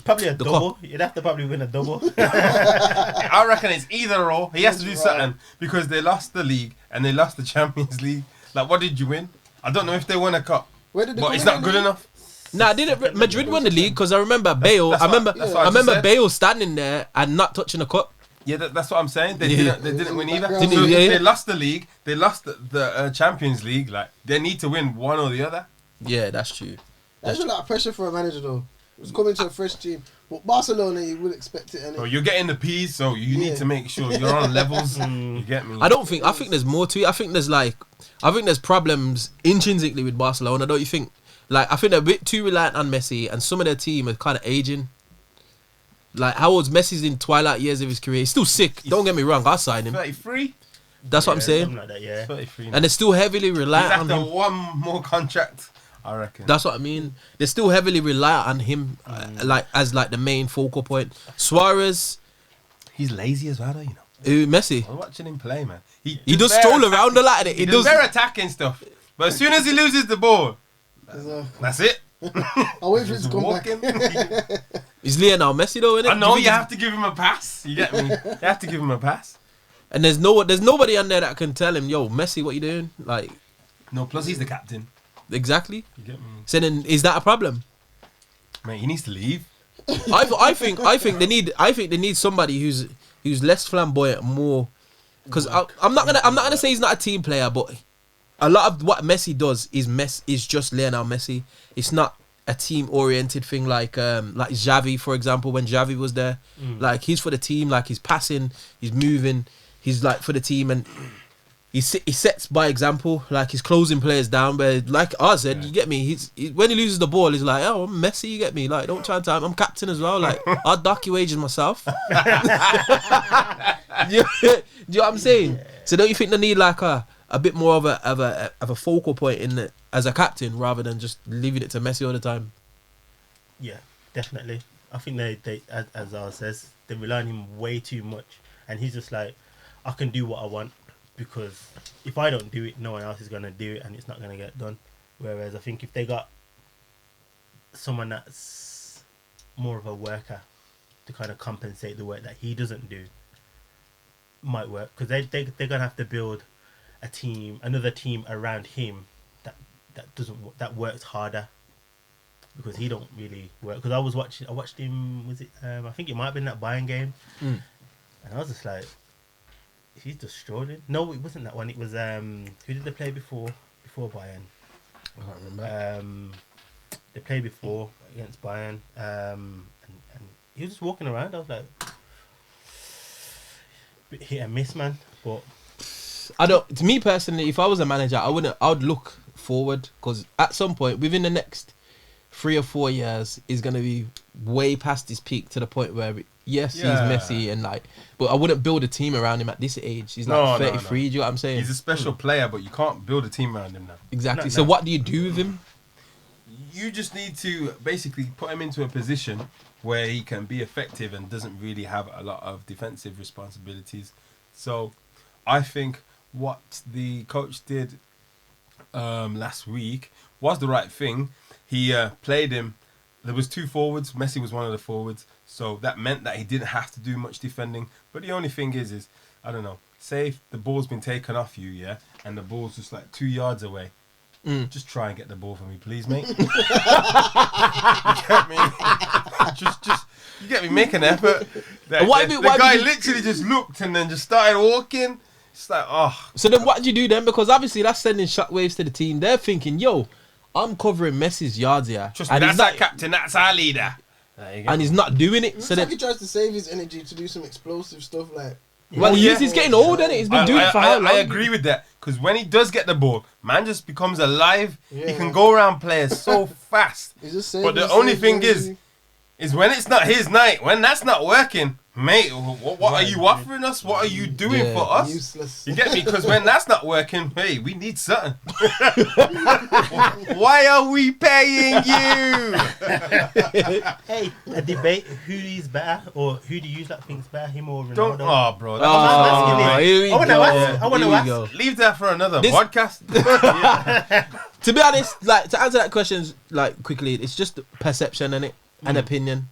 probably a double. You'd have to probably win a double. I reckon it's either or. He has to do something because they lost the league and they lost the Champions League. Like, what did you win? I don't know if they won a cup, Where did they but come it's in not good enough. Nah, didn't Madrid won the league? Because I remember Bale. I remember Bale standing there and not touching the cup. Yeah, that's what I'm saying. They didn't win either. Didn't So they? they lost the league. They lost the Champions League. Like, they need to win one or the other. Yeah, that's true. That's a lot of pressure for a manager though. It's coming to a fresh team, but Barcelona you would expect it. So you're getting the P's, so you need to make sure you're on levels. You get me? I think there's more to it. I think there's problems intrinsically with Barcelona. Don't you think? Like, I think they're a bit too reliant on Messi, and some of their team are kind of aging. Like, how old's Messi's in twilight years of his career? He's still sick. Don't get me wrong. I'll sign him. 33. That's what I'm saying. Something like that, yeah. 33. And they're still heavily reliant on He's after him. one more contract, I reckon. That's what I mean. They're still heavily reliant on him, like as like the main focal point. Suarez, He's lazy as well, though, you know. Messi. I'm watching him play, man. He does stroll around a lot. He does very attacking stuff, but as soon as he loses the ball, that's it. I'll wait for it to come back. He's Lionel Messi though, innit? I know you have to give him a pass. You get me? You have to give him a pass. And there's nobody on there that can tell him, yo, Messi, what you doing? Like, No, plus he's the captain. exactly. You get me? So then, is that a problem? Mate, he needs to leave. I think they need somebody who's less flamboyant, more. Because I'm not gonna say he's not a team player, but a lot of what Messi does is just Lionel Messi. It's not a team oriented thing like Xavi, for example. When Xavi was there, like he's for the team, like he's passing, he's moving, he's like for the team, and he sets by example, like he's closing players down. But like I said, you get me. When he loses the ball, he's like, oh, I'm Messi, you get me. Like, don't try and time. I'm captain as well. Like, I'll dock your wages myself. Do you know what I'm saying? So don't you think they need like a bit more of a focal point in it as a captain rather than just leaving it to Messi all the time? Yeah, definitely. I think they as Zara says, they rely on him way too much, and he's just like, I can do what I want because if I don't do it, no one else is gonna do it, and it's not gonna get done. Whereas I think if they got someone that's more of a worker to kind of compensate the work that he doesn't do, might work, because they're gonna have to build another team around him that works harder, because he don't really work. Because I watched him. Was it? I think it might have been that Bayern game, and I was just like, he's just strolling. No, it wasn't that one. It was who did they play before Bayern? I can't remember. They played before against Bayern, and he was just walking around. I was like, bit hit and miss, man. But To me personally, if I was a manager, I would look forward, because at some point within the next 3 or 4 years is gonna be way past his peak to the point where yes, he's Messi and like, but I wouldn't build a team around him at this age. He's like 33. Do you know what I'm saying? He's a special player, but you can't build a team around him now. Exactly. So what do you do with him? You just need to basically put him into a position where he can be effective and doesn't really have a lot of defensive responsibilities. So I think what the coach did last week was the right thing. He played him. There was 2 forwards. Messi was one of the forwards. So that meant that he didn't have to do much defending. But the only thing is I don't know, say if the ball's been taken off you, yeah, and the ball's just like 2 yards away. Just try and get the ball for me, please, mate. You get me? just you get me. Make an effort. The guy literally just looked and then just started walking. It's like, oh. So then, what did you do then? Because obviously that's sending shockwaves to the team. They're thinking, yo, I'm covering Messi's yards here. Trust me, that's our captain. That's our leader. And he's not doing it. So then he tries to save his energy to do some explosive stuff like. Well, he's getting old, isn't it? He's been doing it for how long? I agree with that. Because when he does get the ball, man just becomes alive. Yeah. He can go around players so fast. But the only thing is when it's not his night, when that's not working, mate, what are you offering us? What are you doing for us? Useless. You get me? Because when that's not working, hey, we need something. Why are we paying you? Hey, a debate, who is better, or who do you think's better, him or Ronaldo? Bro. I want to ask. Leave that for another podcast. To be honest, like, to answer that question, like, quickly, it's just perception, innit? An opinion.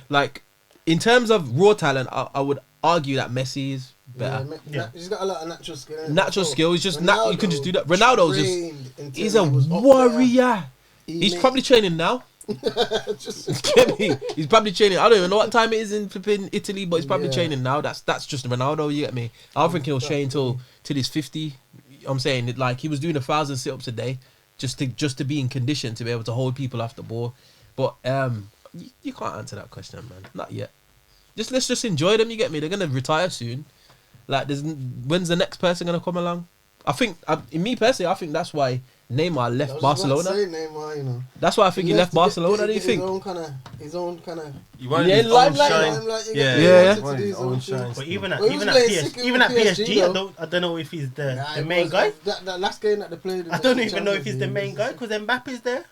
Like, in terms of raw talent, I would argue that Messi is better. He's got a lot of natural skill. Natural skill. He's just you can just do that. Ronaldo's just he's a warrior. He's probably training now. Get me? He's probably training. I don't even know what time it is in Italy, but he's probably training now. That's just Ronaldo. You get me? I don't think he'll train till he's 50. I'm saying it like he was doing 1,000 sit-ups a day just to be in condition to be able to hold people off the ball. But you can't answer that question, man. Not yet. Let's just enjoy them. You get me? They're gonna retire soon. Like, when's the next person gonna come along? I think, me personally, I think that's why Neymar left Barcelona. Neymar, you know. That's why I think he left Barcelona. Do you think? His own kind of. You want his own shine. Yeah. His own shine. But even at PSG, I don't know if he's the main guy. That last game that they played. I don't even know if he's the main guy because Mbappe's there.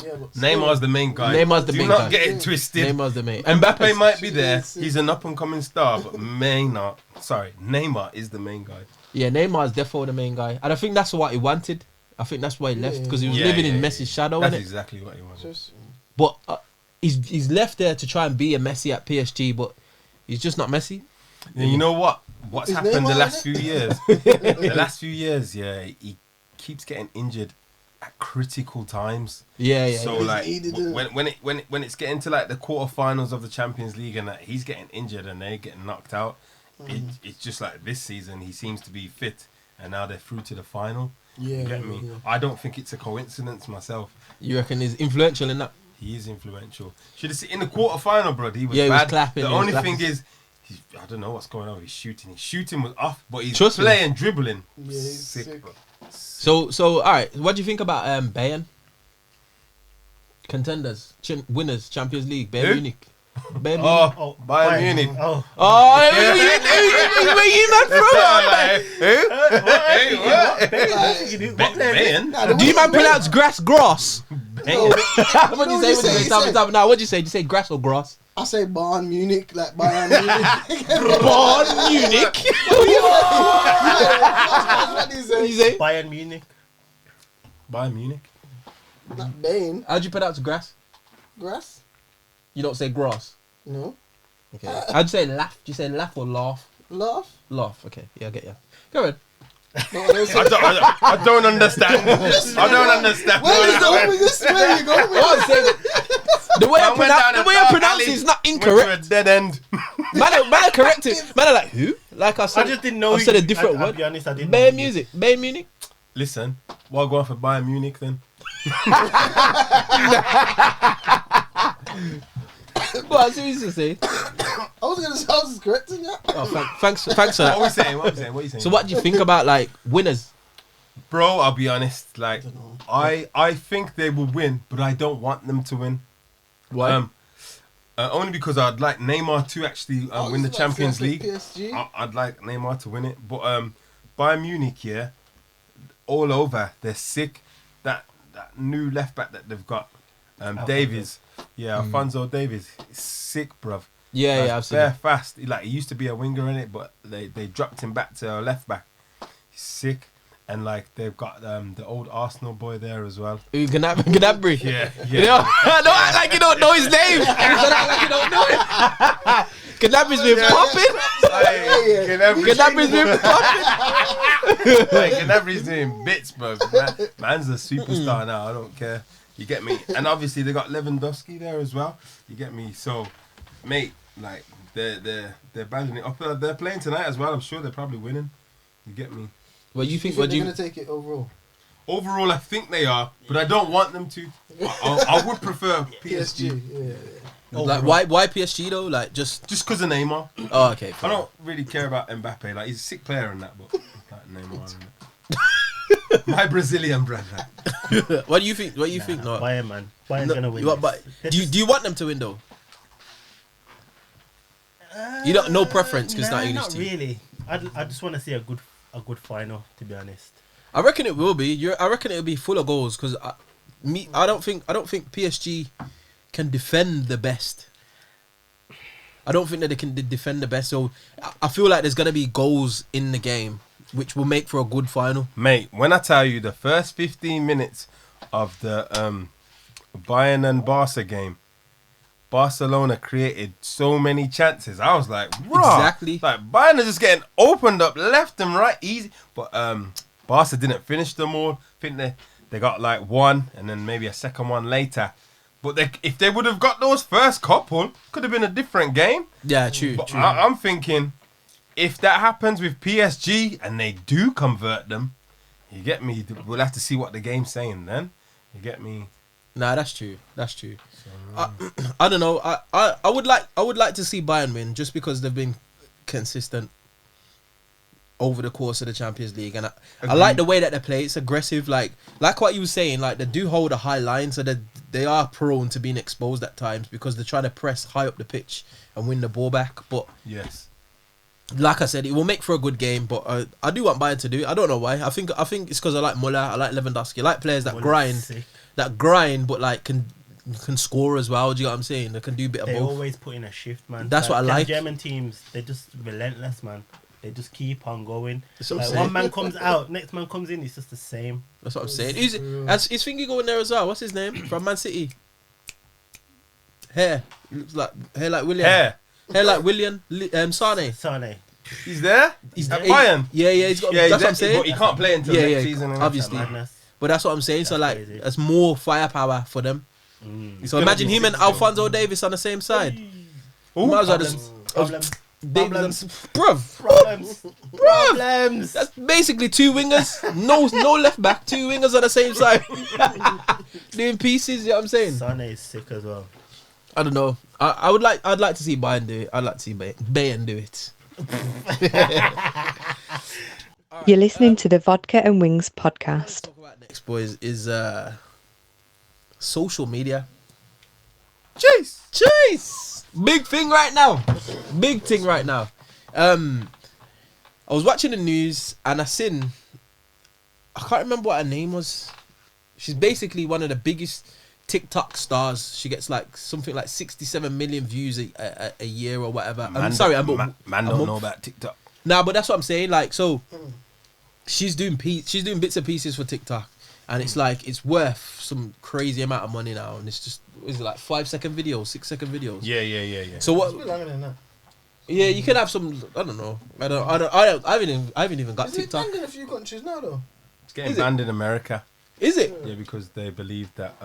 Yeah, but Neymar's the main guy. Do not get it twisted. Neymar's the main. Mbappe might be there. He's an up and coming star, but Neymar is the main guy. Yeah, Neymar's definitely the main guy, and I think that's what he wanted. I think that's why he left, because he was living in Messi's shadow. That's exactly what he wanted. But he's left there to try and be a Messi at PSG, but he's just not Messi. Yeah, you know what? What's happened the last few years? The last few years, he keeps getting injured at critical times. Yeah. So like when it's getting to like the quarterfinals of the Champions League and that he's getting injured and they're getting knocked out, it's just like this season he seems to be fit and now they're through to the final. Yeah, you get me? Yeah. I don't think it's a coincidence myself. You reckon he's influential in that? He is influential. Should have seen in the quarterfinal, bro. He was bad. He was clapping. The only thing is, I don't know what's going on. His shooting was off, but he's playing dribbling. Yeah, he's sick, bro. So all right. What do you think about Bayern? Contenders, winners, Champions League, Bayern Munich. Bayern Munich. Where you man from? Bayern. Do you man pronounce grass? What do you say? Now, what do you say? Do you say grass or grass? I say Bayern Munich, like Bayern Munich. Bayern Munich. What do you say? Bayern Munich. Bayern Munich. Not Bayern. How do you pronounce grass? Grass? You don't say grass. No. Okay. How'd you say laugh? Do you say laugh or laugh? Laugh. Laugh. Okay. Yeah, I get you. Go ahead. No, I don't understand. I don't understand. Where is going with this? Where are you going with this? The way I pronounce it is not incorrect. To a dead end. Man, I correct it. Man, I like who? Like I said, I just didn't know. I said a different word. I'll be honest, I didn't. Bayern Munich. Listen, we'll go on for Bayern Munich then. What else you to say? I was correcting you. Oh, thanks for that. What are we saying? What are you saying? So what do you think about like winners? Bro, I'll be honest. Like, don't know. I think they will win, but I don't want them to win. Why? Only because I'd like Neymar to actually win the Champions League. PSG. I'd like Neymar to win it, but Bayern Munich, yeah, all over. They're sick. That new left back that they've got, Davies, Alphonso Davies, is sick, bruv. Yeah, I've seen Bare it. fast. Like, he used to be a winger in it, but they dropped him back to a left back. He's sick. And like they've got the old Arsenal boy there as well. Gnabry. Yeah. You know, don't act like you don't know his name. Don't act like you don't know it. Gnabry's been popping. Gnabry's been popping. Like, Gnabry's doing bits, bro. Man's a superstar now. I don't care. You get me? And obviously they got Lewandowski there as well. You get me? So, mate, like they're banding it up. They're playing tonight as well. I'm sure they're probably winning. You get me? Well, you think? they're gonna take it overall? Overall, I think they are, but I don't want them to. I would prefer PSG. Yeah. Like, why PSG though? Like just Just because of Neymar. oh, okay. I don't really care about Mbappe. Like, he's a sick player in that, but like Neymar. My Brazilian brother. What do you think? What do you think? No. Bayern, man. Bayern's gonna win. You want, but do you want them to win though? You don't no preference because Nah, not English not team. really. I just want to see a good final, to be honest. I reckon it will be. I reckon it'll be full of goals because I don't think PSG can defend the best. I don't think that they can defend the best. So I feel like there's gonna be goals in the game, which will make for a good final. Mate, when I tell you the first 15 minutes of the Bayern and Barca game, Barcelona created so many chances. I was like, "Raw!" Exactly. Like, Bayern are just getting opened up left and right easy. But Barca didn't finish them all. I think they got like one and then maybe a second one later. But if they would have got those first couple, could have been a different game. Yeah, true. But True. I'm thinking, if that happens with PSG and they do convert them, you get me? We'll have to see what the game's saying then. You get me? Nah, that's true. That's true. I don't know. I would like to see Bayern win just because they've been consistent over the course of the Champions League, and I like the way that they play. It's aggressive, like what you were saying. Like, they do hold a high line, so that they are prone to being exposed at times because they're trying to press high up the pitch and win the ball back. But Yes. like I said, it will make for a good game. But I do want Bayern to do it. I don't know why. I think it's because I like Muller, I like Lewandowski, I like players that Muller's grind, sick. but like can score as well. Do you know what I'm saying? They can do a bit of They both. always put in a shift, man. That's what I them like. German teams, they're just relentless, man. They just keep on going. That's what I'm Like, saying. one man comes out, next man comes in. It's just the same. That's what I'm saying. Is Thingy going there as well? What's his name from Man City? Hair looks like William. Hair like William. Sane. Sane. He's there? He's at Bayern? Yeah, he's got. Yeah, that's what I'm saying. But he can't play until next season. innit? Obviously. Madness. But that's what I'm saying. So That's like, crazy. that's more firepower for them. So imagine him and Alphonso Davies on the same side. Ooh, Might as well just Problems. Davies, bruv. Problems. That's basically two wingers. No left back. Two wingers on the same side. Doing pieces. You know what I'm saying? Sane is sick as well. I don't know. I'd like to see Bayern do it. I'd like to see Bayern do it. You're listening to the Vodka and Wings podcast. Talk about next, boys, is social media. Jeez, big thing right now. Big thing right now. I was watching the news and I can't remember what her name was. She's basically one of the biggest TikTok stars. She gets like something like 67 million views a year or whatever. Man don't know about TikTok. Nah, but that's what I'm saying. Like, so she's doing bits and pieces for TikTok, and it's like it's worth some crazy amount of money now. And it's just, is it like 5-second videos, 6-second videos? Yeah. So what? It's a bit longer than that. Yeah, you can have some. I don't know. I haven't even got Is it TikTok. banned in a few countries now though? It's getting Is it? banned in America. Is it? Yeah, because they believe that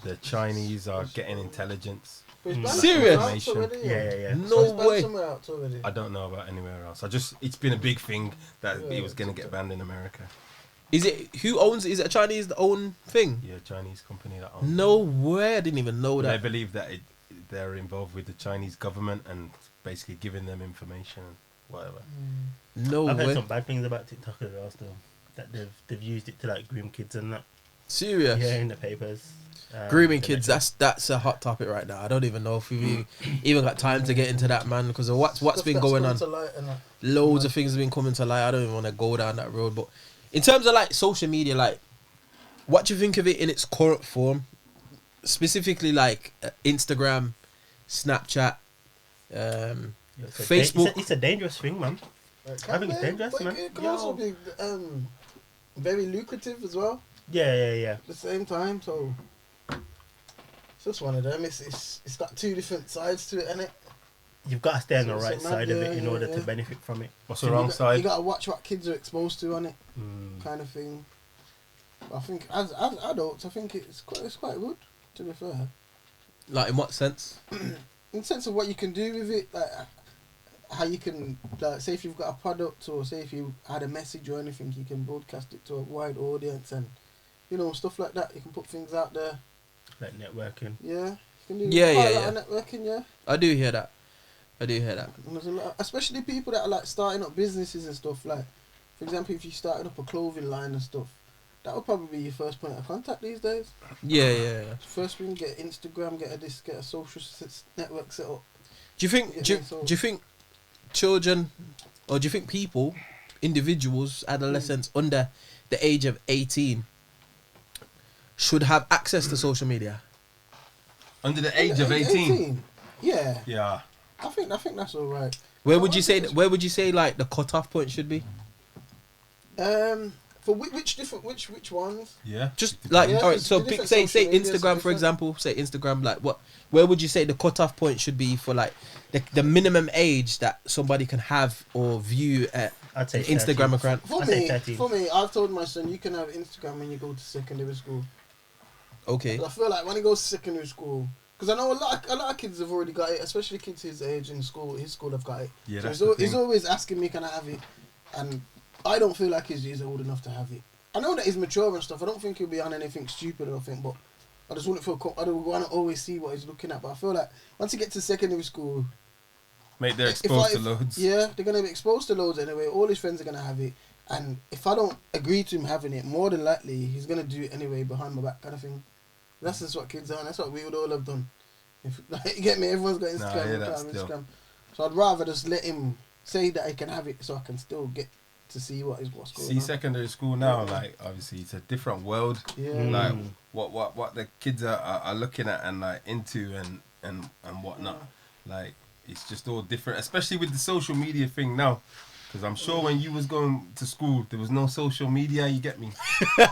the Chinese are getting intelligence. But it's banned Serious? somewhere else already, Yeah. No So it's banned way. somewhere else already. I don't know about anywhere else. It's been a big thing that Yeah, it was going to get banned in America. Is it who owns? Is it a Chinese own thing? Yeah, Chinese company that owns No way. I didn't even know They that. believe that they're involved with the Chinese government and basically giving them information and whatever. No I've heard way. some bad things about TikTok as well. Still, that they've used it to like groom kids and that. Serious. Yeah, in the papers. Grooming they kids, mentioned- that's a hot topic right now. I don't even know if we've even got time to get into that, man, because of what's Stuff been that's going come on. to light and that. Loads of things have been coming to light. I don't even want to go down that road. But in terms of like social media, like, what do you think of it in its current form? Specifically, like Instagram, Snapchat, Facebook. It's a dangerous thing, man. I think it's dangerous, but man. it can also be very lucrative as well. Yeah. At the same time, so it's just one of them. It's got two different sides to it, innit? You've got to stay on the So- right so side of yeah, it in yeah, order yeah. to benefit from it. What's the wrong side? You got to watch what kids are exposed to on it, Mm. kind of thing. But I think as adults, I think it's quite good. To be fair, Like, in what sense? in the sense of what you can do with it, like how you can, like, say if you've got a product or say if you had a message or anything, you can broadcast it to a wide audience and stuff like that. You can put things out there. Like networking. Yeah, you can do Yeah, quite yeah, a lot of networking. Yeah. I do hear that. And there's a lot, especially people that are like starting up businesses and stuff. Like, for example, if you started up a clothing line and stuff, that would probably be your first point of contact these days. Yeah. First thing, get Instagram, get a social network set up. Do you think? Do you think children, or do you think people, individuals, adolescents under the age of 18, should have access to social media? Under the age of 18. Yeah, Yeah. I think that's all right. Where would you say? Where would you say like the cutoff point should be? For which ones? Yeah. Just like, Yeah, all right. it's So the different say social medias are Instagram, for different. example. Say Instagram. Like, what? Where would you say the cutoff point should be for like the minimum age that somebody can have or view at I'd say Instagram 13. account? For I say me, 13. I've told my son you can have Instagram when you go to secondary school. Okay. 'Cause I feel like when he goes to secondary school, because I know a lot of kids have already got it, especially kids his age in school. His school have got it. Yeah, So that's he's the thing. always asking me, can I have it? And I don't feel like he's old enough to have it. I know that he's mature and stuff. I don't think he'll be on anything stupid or anything, but I just wouldn't feel. I don't want to always see what he's looking at. But I feel like once he gets to secondary school, Mate, they're if exposed to loads. Yeah, they're gonna be exposed to loads anyway. All his friends are gonna have it, and if I don't agree to him having it, more than likely he's gonna do it anyway behind my back, kind of thing. That's just what kids are, and that's what we would all have done. If like, you get me, everyone's got Instagram. Nah, yeah, we that's can't have still- Instagram. So I'd rather just let him say that he can have it, so I can still get to see what's going See, on. secondary school now, like, obviously, it's a different world. Yeah. Mm. Like, what the kids are looking at and, like, into and whatnot. Like, it's just all different, especially with the social media thing now. Because I'm sure when you was going to school, there was no social media, you get me? Did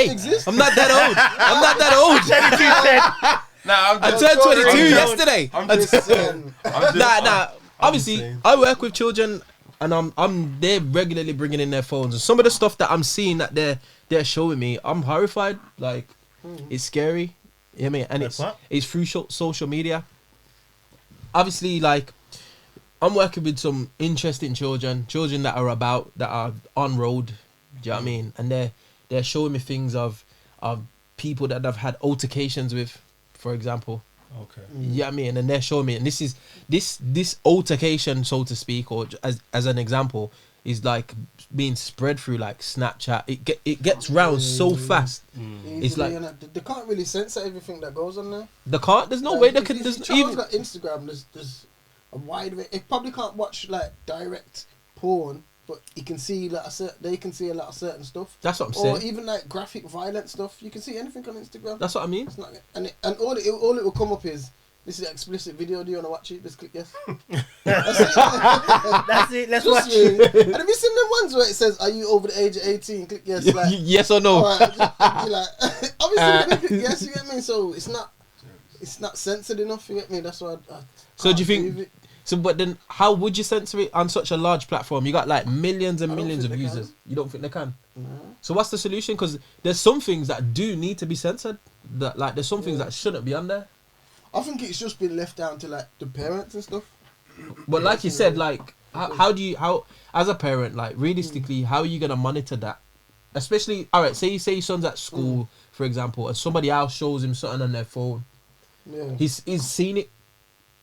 it exist? I'm not that old. I'm not that old. Nah, I turned 22 I'm yesterday. I'm just saying. Nah. I'm Obviously, saying. I work with children, and they're regularly bringing in their phones. And some of the stuff that I'm seeing that they're showing me, I'm horrified. Like, it's scary. You know what I mean? And Like what? it's through social media. Obviously, like, I'm working with some interesting children that are on road. Do you know what I mean? And they're showing me things of people that I've had altercations with, for example. Okay. Yeah, I mean, and they're showing me, and this altercation, so to speak, or as an example, is like being spread through like Snapchat. It gets round so fast. Mm. It's like- Easily, and they can't really censor everything that goes on there. The can't. There's no Like, way they if- can. if There's your child's even. got Instagram. There's a wide. It probably can't watch like direct porn, but you can see like they can see a lot of certain stuff. That's what I'm Or saying. even like graphic violent stuff. You can see anything on Instagram. That's what I mean. It's not, and all it will come up is, this is an explicit video. Do you want to watch it? Just click yes. That's it. That's it. Let's Trust watch. me. And have you seen them ones where it says, "Are you over the age of 18?" Click yes. Like, Yes or no? alright, you're like, obviously, click yes. You get me? So it's not censored enough. You get me? That's why. I So do you can't think? believe it. So, but then, how would you censor it on such a large platform? You got like millions and I don't millions of think they users. can. You don't think they can? No. So what's the solution? Because there's some things that do need to be censored. That like there's some things Yeah. that shouldn't be on there. I think it's just been left down to like the parents and stuff. But like you said, like how do you as a parent, like realistically, how are you gonna monitor that? Especially, all right, say your son's at school, for example, and somebody else shows him something on their phone. Yeah. He's seen it.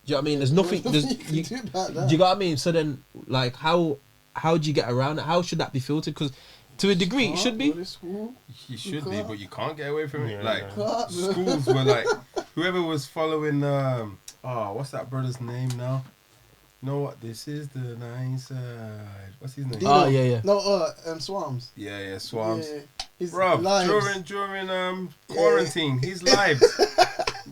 Do you know what I mean? There's nothing. There's There's, nothing you can do about that. do you know what I mean? So then, like, how do you get around it? How should that be filtered? Because To a degree, it should be. Go to school. You should be, can't. but you can't get away from it. Yeah, Like yeah. schools were like, whoever was following. What's that brother's name now? You know what? This is the nice side. What's his name? Oh, yeah. No, Swarms. Yeah, Swams. Yeah. His Bro, lives. during quarantine, his lives,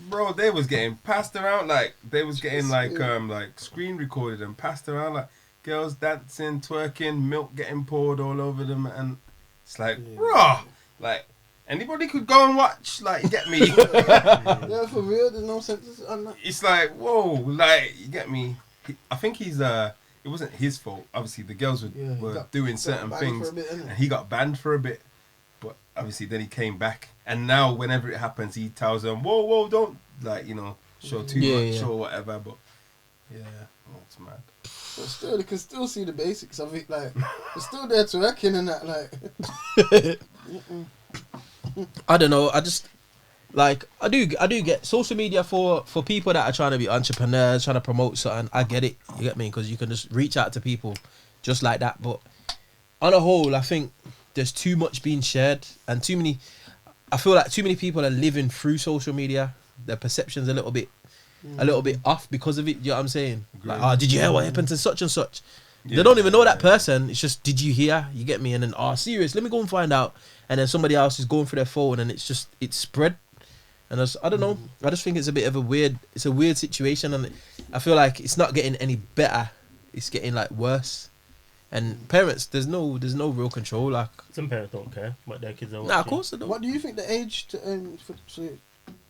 bro, they was getting passed around like they was getting like screen recorded and passed around like girls dancing, twerking, milk getting poured all over them, and it's like, bro, like anybody could go and watch, like, you get me? Yeah, for real. There's no sense on that. It's like, whoa, like, you get me? I think he's it wasn't his fault. Obviously, the girls were doing certain things, and he got banned for a bit. But obviously, then he came back, and now whenever it happens, he tells them, "Whoa, don't show too much or whatever." But it's mad. But still, they can still see the basics of it. Like, they're still there twerking and that. Like, I don't know. I just like I do get social media for people that are trying to be entrepreneurs, trying to promote something. I get it. You get me? Because you can just reach out to people just like that. But on a whole, I think there's too much being shared and too many. I feel like too many people are living through social media. Their perception's a little bit off because of it. You know what I'm saying? Like, oh, did you hear what happened to such and such? They don't even know that person. It's just, did you hear? You get me? And then, serious, let me go and find out. And then somebody else is going through their phone and it's spread. And I don't know. I just think it's a bit of a weird situation. And I feel like it's not getting any better. It's getting like worse. And parents, there's no real control. Like, some parents don't care what their kids are watching. Nah, of course they don't. what do you think the age to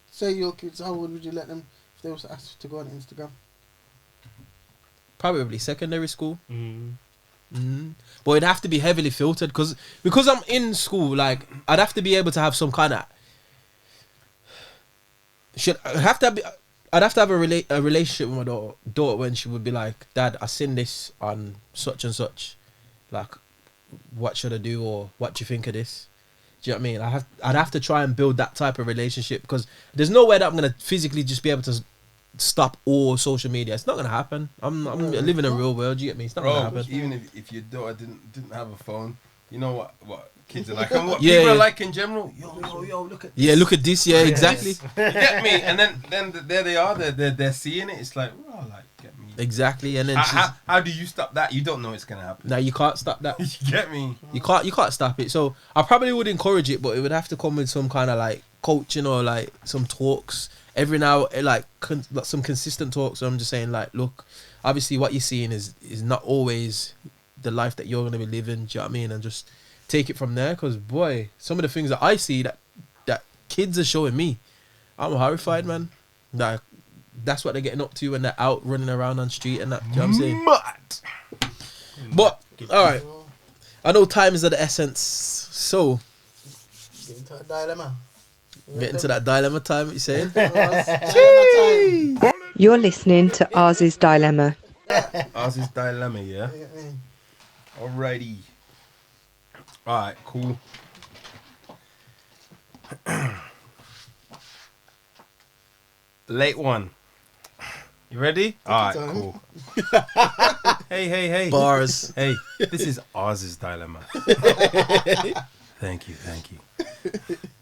say your kids? How old would you let them if they was asked to go on Instagram? Probably secondary school. Mm. But it'd have to be heavily filtered because I'm in school. Like, I'd have to be able to have some kind of. I'd have to have a relationship with my daughter when she would be like, "Dad, I seen this on such and such. Like, what should I do, or what do you think of this?" Do you know what I mean? I'd have to try and build that type of relationship because there's no way that I'm gonna physically just be able to stop all social media. It's not gonna happen. I'm living in a real world. You get me? It's not gonna happen. Even if your daughter didn't have a phone, you know what kids are like, and what Yeah, people yeah. are like in general. Yo, look at this. Yeah, look at this. Yeah, exactly. You get me? And then there they are. They're seeing it. It's like, oh, like, get me. Exactly. And then How do you stop that? You don't know it's gonna happen. now you can't stop that. You get me? You can't stop it. So I probably would encourage it, but it would have to come with some kind of like coaching or like some talks every now, like some consistent talks. So I'm just saying, like, look, obviously what you're seeing is not always the life that you're gonna be living. Do you know what I mean? And just take it from there. Because boy, some of the things that I see that kids are showing me, I'm horrified, man. Like, that's what they're getting up to when they're out running around on the street and that. Do you know what I'm saying? Mad. But all right, I know time is of the essence. So Get into a dilemma. get into that dilemma time. What you saying? Dilemma time. You're listening to Oz's Dilemma. Ours is dilemma, yeah. Alrighty. Alright, cool. Late one. You ready? Alright, time. cool. Hey. Bars. Hey, this is Oz's dilemma. Thank you.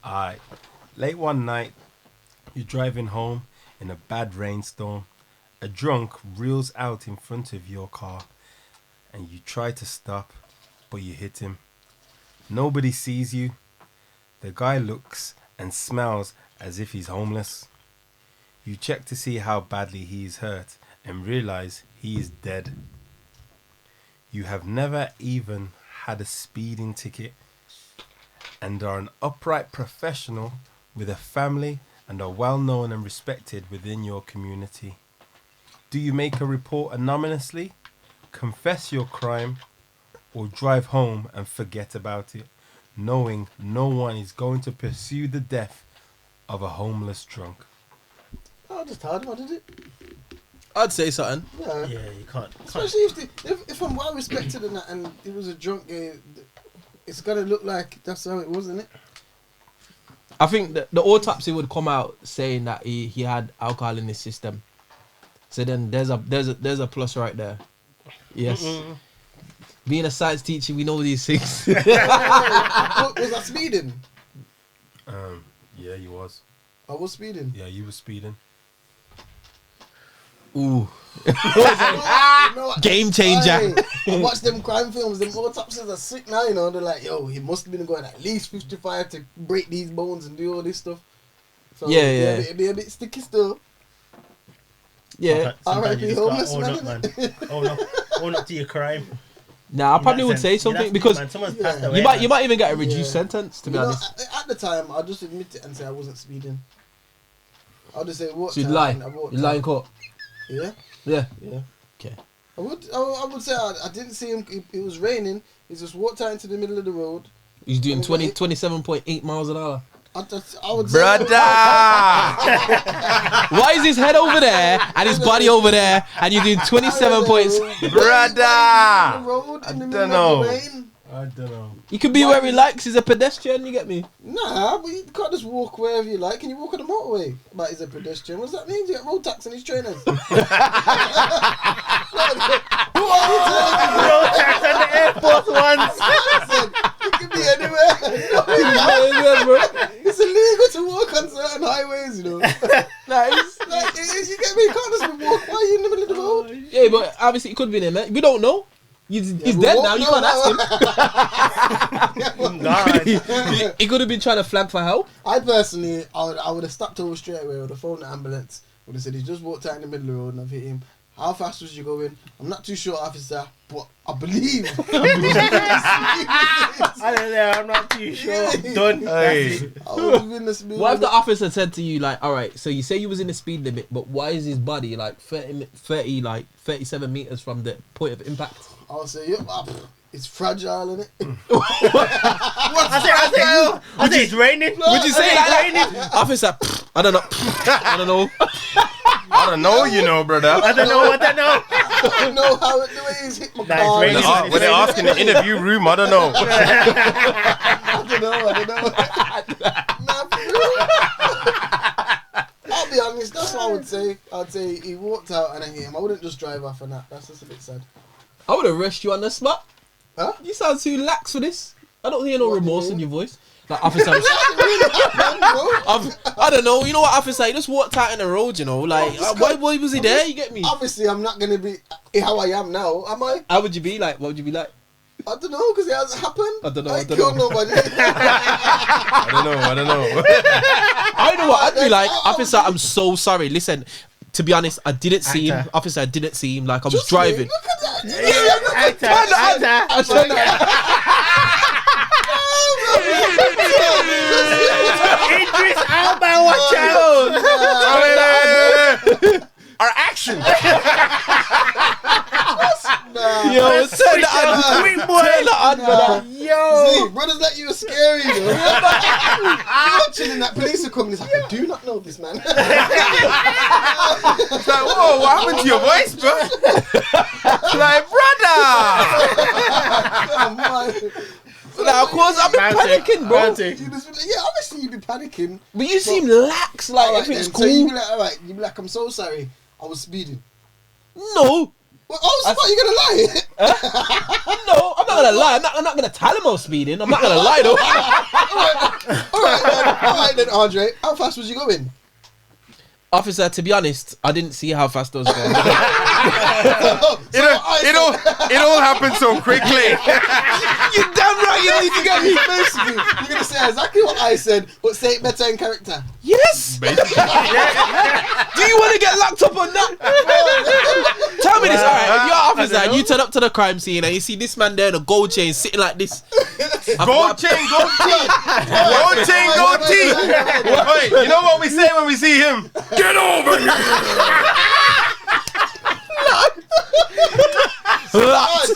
Alright. Late one night, you're driving home in a bad rainstorm. A drunk reels out in front of your car and you try to stop, but you hit him. Nobody sees you. The guy looks and smells as if he's homeless. You check to see how badly he is hurt and realize he is dead. You have never even had a speeding ticket and are an upright professional with a family and are well known and respected within your community. Do you make a report anonymously, confess your crime, or drive home and forget about it, knowing no one is going to pursue the death of a homeless drunk? Oh, just hard one, did it? I'd say something. Yeah. Yeah, you can't. Especially if I'm well respected in that and it was a drunk guy, it's gotta look like that's how it was, isn't it? I think that the autopsy would come out saying that he had alcohol in his system. So then there's a plus right there. Yes. being a science teacher, we know these things. Was I speeding? Yeah, you was. I was speeding. Yeah, you was speeding. Ooh, You know what? game changer. Aye, I watch them crime films. Them autopsies are sick now. You know, they're like, yo, he must have been going at least 55 to break these bones and do all this stuff. So Yeah. It'd be a bit sticky still. Yeah. Sometimes you R.I.P. just gotta homeless own man, up, man. innit? Own up to your crime. Nah, I In probably that would sense. say You'd have something to, because man, someone's Yeah. passed away. you might even get a reduced Yeah. sentence. To be You know, honest, at the time, I'll just admit it and say I wasn't speeding. I'll just say what so you'd time lie. and I walked You lie in out. court. Yeah, Yeah. yeah. Okay. I would say I didn't see him. It was raining. He just walked out into the middle of the road. He's doing And 27.8 miles an hour. I would say Brother! Why is his head over there and his body over there and you're doing 27 points? Brother! Road in the I middle don't of the know. rain. I don't know. He could be where he likes. He's a pedestrian. You get me? Nah, but you can't just walk wherever you like. Can you walk on the motorway? But he's a pedestrian. What does that mean? You get road tax on his trainers. Who are you telling me? Road tax on the Air Force Ones. It could be anywhere. It's illegal to walk on certain highways, you know. Nice. Like, you get me? You can't just walk. Why are you in the middle of the road? Yeah, but obviously it could be him. Man. We don't know. He's but dead what- now. You no, can't no. ask him. He could have been trying to flag for help. I personally, I would have stopped over straight away. I would have phoned the ambulance. Would have said he just walked out in the middle of the road and I've hit him. How fast was you going? I'm not too sure, officer, but I believe. I don't know. I'm not too sure. Done. Hey. I would have been the speed. What if the limit. officer said to you like, all right, so you say you was in the speed limit, but why is his body like 37 meters from the point of impact? I'll say, it's fragile, innit? I say it's raining. Would you say it's like raining? that? Officer, I don't know. I don't know. I don't know, you know, brother. I don't know. I don't know how the way he's hit my Nah, it's car. raining. When they ask in the interview room, I don't know. I don't know. Nah, for real. I'll be honest, that's what I would say. I'd say he walked out and I hit him. I wouldn't just drive off and that. That's just a bit sad. I would arrest you on the spot. Huh? You sound too lax for this. I don't hear no What do you remorse mean? in your voice. Like officer, Really happened, bro. I don't know. You know what, officer? He just walked out in the road. You know, like why was he there? You get me? Obviously, I'm not gonna be how I am now, am I? How would you be like? What would you be like? I don't know, because it hasn't happened. I don't know, I I ain't don't killed know. nobody. I don't know. I know what I'd be like, I- officer. I'm so sorry. Listen, to be honest, I didn't see him. Actor. Officer, I didn't see him. Like I was Trust me, driving. Look at that. I turned on. Idris Elba, watch out. Our action. Nah. Yo, turn the on. Quick boy. Turn the on, brother. See, brothers like you are scary, you know. You're chilling, that police are coming. It's like, I do not know this man. It's like, whoa, what happened to your voice, bro? It's like, brother. Now, of course, I'm panicking, bro. Yeah, obviously you'd be panicking. But you seem lax, like Alright everything's then, so you'd cool. be like, alright, you'd be like, I'm so sorry, I was speeding. No, Well, oh, so what, you gonna lie? no, I'm not gonna lie. I'm not gonna tell him I was speeding. I'm not gonna lie though. Alright then, Andre, how fast was you going? Officer, to be honest, I didn't see how fast I was going. It all happened so quickly. You damn right you need to get me. Basically, you're gonna say exactly what I said, but say it better in character. Yes. Do you want to get locked up on that? Tell me this, alright? If you're an officer and you turn up to the crime scene and you see this man there in a gold chain sitting like this. Gold chain, gold teeth. Gold chain, gold teeth. Wait, you know what we say when we see him? Get over here. Put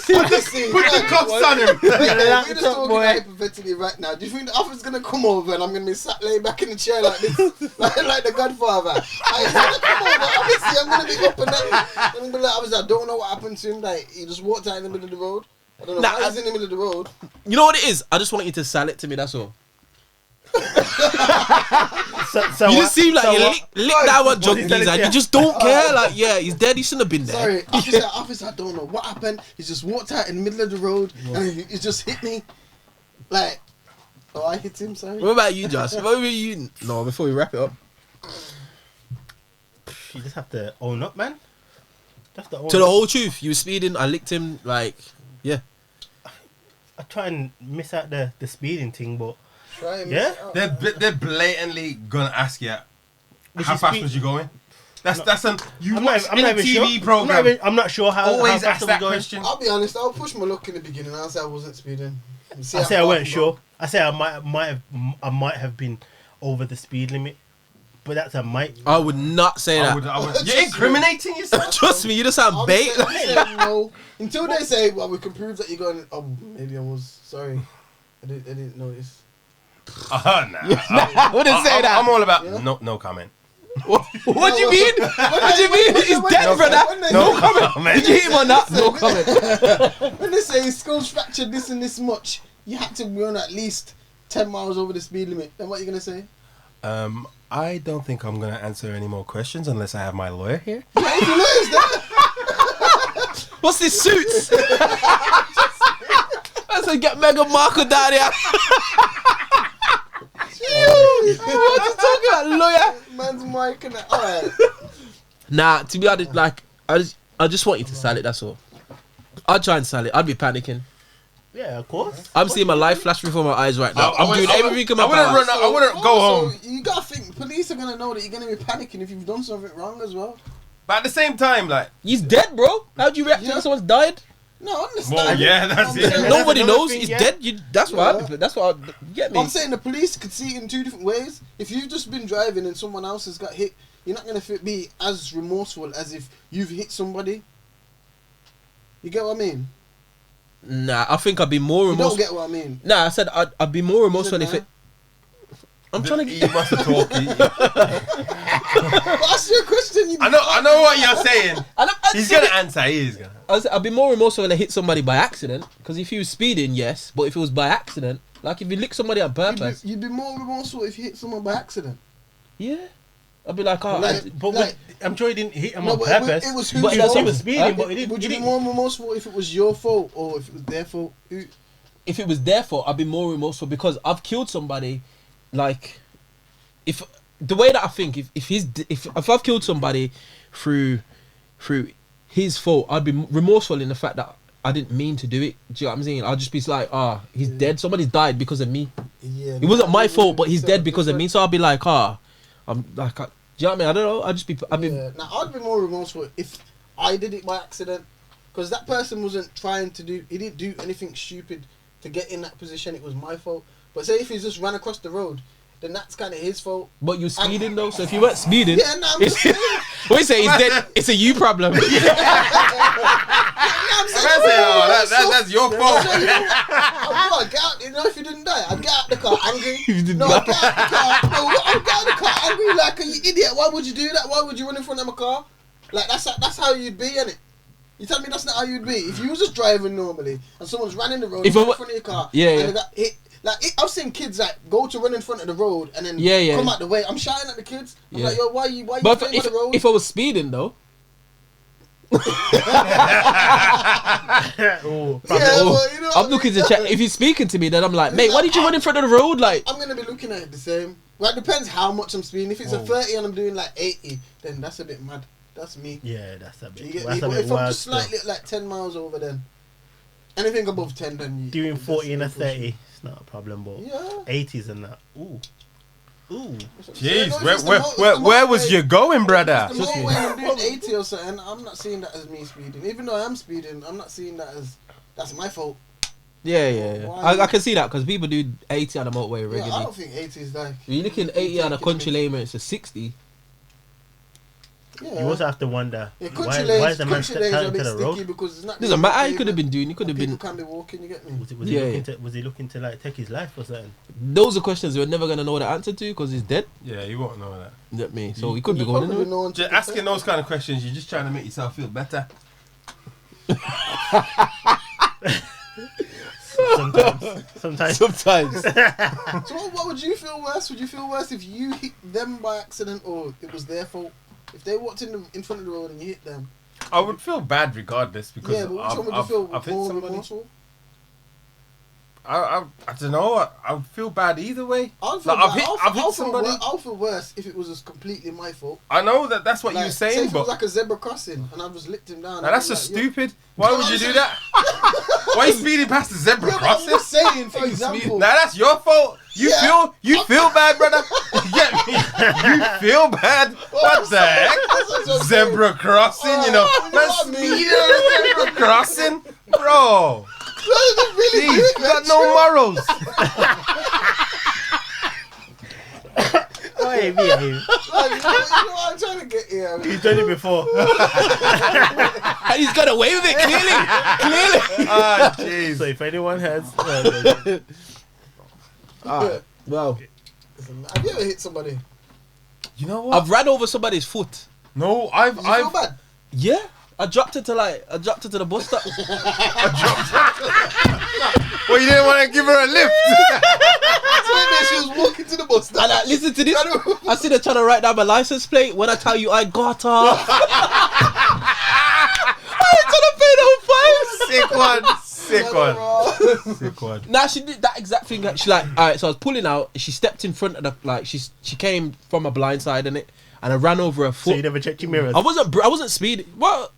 Put the cuffs on him. We're just talking hypothetically right now. Do you think the officer's gonna come over and I'm gonna be sat laid back in the chair like this, like the Godfather? He's gonna come over. Obviously, I'm gonna be up and down. I'm gonna be like, obviously, I don't know what happened to him. Like, he just walked out in the middle of the road. I don't know why he's in the middle of the road. You know what it is? I just want you to sell it to me, that's all. So You what? just seem like So you what? lick that one What junk, he please, telling and you? you just don't care. Like, yeah, he's dead. He shouldn't have been there. Sorry, officer, I don't know what happened. He just walked out in the middle of the road and he just hit me. Like, oh, I hit him. Sorry. What about you, Josh? What about you? No, before we wrap it up. You just have to own up, man. That's the To the whole truth, you were speeding. I licked him. Like, yeah. I try and miss out the speeding thing, but Try and Yeah? miss it out. They're blatantly gonna ask you Was how you fast speed- was you going. That's an you I'm watch not, I'm in not a even TV sure. program. I'm not sure how. Always how ask fast I that was going. question. I'll be honest. I'll push my luck in the beginning. I'll say I wasn't speeding. See I how say I far weren't can sure. go. I say I might have been over the speed limit, but that's a might. I would not say that. I would, you're incriminating yourself. Trust me, you just sound I'll bait. say no until they say, "Well, we can prove that you're going." Oh, maybe I was sorry. I didn't notice. Nah. I wouldn't say that. I'm all about Yeah? no comment. What do you mean? What do you mean? He's dead, no, brother. when they- No comment. comment. Did you hit him or not? No comment. When they say his skull's fractured this and this much, you had to run at least 10 miles over the speed limit. Then what are you gonna say? I don't think I'm gonna answer any more questions unless I have my lawyer here. Yeah, if you lose that. What's this suits? I said, get Meghan Markle down here. What are you talking about, lawyer? Man's mic and that. Alright. Nah, to be honest, like, I just want you to sell it, that's all. I'd try and sell it. I'd be panicking. Yeah, of course. I'm seeing my life flash before my eyes right now. I'm doing everything in my I wouldn't power. run. I wouldn't go Also, home. You gotta think, police are gonna know that you're gonna be panicking if you've done something wrong as well. But at the same time, like, He's dead, bro. How'd you react Yeah. when someone's died? No, I understand. well, yeah, that's I'm it. saying- Nobody another knows. thing, He's yeah. dead. That's what. Yeah. That's what. You get me? I'm saying the police could see it in two different ways. If you've just been driving and someone else has got hit, you're not gonna be as remorseful as if you've hit somebody. You get what I mean? Nah, I think I'd be more You don't remorseful. get what I mean. Nah, I said I'd be more remorseful if Nah. it. I'm trying to You get. must have talked. But ask you a question. You I know what you're saying. I'd He's gonna answer. He is gonna. I'd be more remorseful when I hit somebody by accident. Because if he was speeding, yes. But if it was by accident, like if you lick somebody on purpose, You'd be more remorseful if you hit someone by accident. yeah, I'd be like, oh, Like- But I'm sure he didn't hit him No, on but purpose. it was But whose that's fault? he was speeding, but he didn't. Would he you be didn't- more remorseful if it was your fault or if it was their fault? if it was their fault, I'd be more remorseful because I've killed somebody. Like, if the way that I think, if I've killed somebody through his fault, I'd be remorseful in the fact that I didn't mean to do it. Do you know what I'm saying? I'll just be like, he's dead. Somebody's died because of me. Yeah, It wasn't my fault, but he's dead because of me. So I'll be like, I'm like, do you know what I mean? I don't know. I'd be. Yeah. Now I'd be more remorseful if I did it by accident, because that person wasn't trying to do. He didn't do anything stupid to get in that position. It was my fault. But say if he just ran across the road, then that's kind of his fault. But you're speeding though, so if you weren't speeding, Yeah, no, I'm just saying. we say he's dead. It's a you problem. I'm saying, That's your fault. I'd get out, if you didn't die, I'd get out the car angry. You didn't No, die. I'd get out the car. No, I'd get out the car angry like, are you idiot? Why would you do that? Why would you run in front of my car? Like, that's how you'd be, innit? You tell me that's not how you'd be. If you was just driving normally and someone's ran in the road in front of your car, Yeah, and yeah. they got hit. Like, I've seen kids like go to run in front of the road and then Yeah. come out the way. I'm shouting at the kids. I'm Yeah. like, yo, why you But playing by the road? if I was speeding though, Oh, Yeah, well, you know what I'm looking to check. If he's speaking to me, then I'm like, mate, why did you run in front of the road? Like, I'm gonna be looking at it the same. Well, it depends how much I'm speeding. If it's a 30 and I'm doing like 80, then that's a bit mad. That's me. yeah, that's a You bit. get me? That's a But bit if I'm wild. just slightly like 10 miles over, then anything above 10, then you Doing that's 40 and a a push. 30, it's not a problem. But Yeah. 80s and that. Ooh. Jeez, No, if it's the where was motorway- you going, brother? if it's the motorway and I'm doing 80 or something, I'm not seeing that as me speeding. Even though I am speeding, I'm not seeing that as that's my fault. yeah. Why? I can see that because people do 80 on the motorway Yeah, I regularly. don't think 80 is like. You're looking 80 on a country lane, where it's a 60. Yeah. You also have to wonder Yeah, why country is lanes, the man country lanes are a out bit to the sticky road? because it's not. Doesn't matter. He could have been doing. He could have People been. can be walking. You get me? Was he Yeah, looking yeah. to? Was he looking to like take his life or something? Those are questions we're never gonna know the answer to because he's dead. Yeah, you won't know that. You get me? So he could be You going probably anyway. know one Just to asking those kind of questions, you're just trying to make yourself feel better. Sometimes. Sometimes. So what would you feel worse? Would you feel worse if you hit them by accident or it was their fault? If they walked in front of the road and you hit them? I would feel bad regardless because Yeah, but which one would you feel I've hit more somebody. remorseful? I don't know. I would feel bad either way. I'll feel, Like, bad. I've hit somebody. I'll feel worse if it was just completely my fault. I know that's what you Like, were say saying, if it was but like a zebra crossing and I just licked him down. now I'd that's be just like, stupid. Why would you do that? Why are you speeding past the zebra Yeah, but I'm crossing? just saying, for example. Now that's your fault. You Yeah. feel bad, brother. You get me? You feel bad? What the heck? That's what I'm Zebra crossing, you know? Alright, That's you know what I mean? speeding on a zebra crossing, bro. Really Jeez, do it, you got man. no morals. Oh, yeah, me. Like, you know what I'm trying to get here. He's done it before. And he's got away with it, clearly. Ah, jeez. So if anyone has, Well, Have you ever hit somebody? You know what? I've ran over somebody's foot. No, Did you feel bad? Yeah. I dropped it to the bus stop. Well, you didn't want to give her a lift. So she was walking to the bus stop. And listen to this. I see her trying to write down my license plate. When I tell you I got her. I ain't trying to pay no fines. Sick one. Sick one. Nah, she did that exact thing. She like, alright, so I was pulling out. She stepped in front of the, like, she came from a blind side in it, and I ran over her so you foot. never checked your mirrors. I wasn't speeding. Well,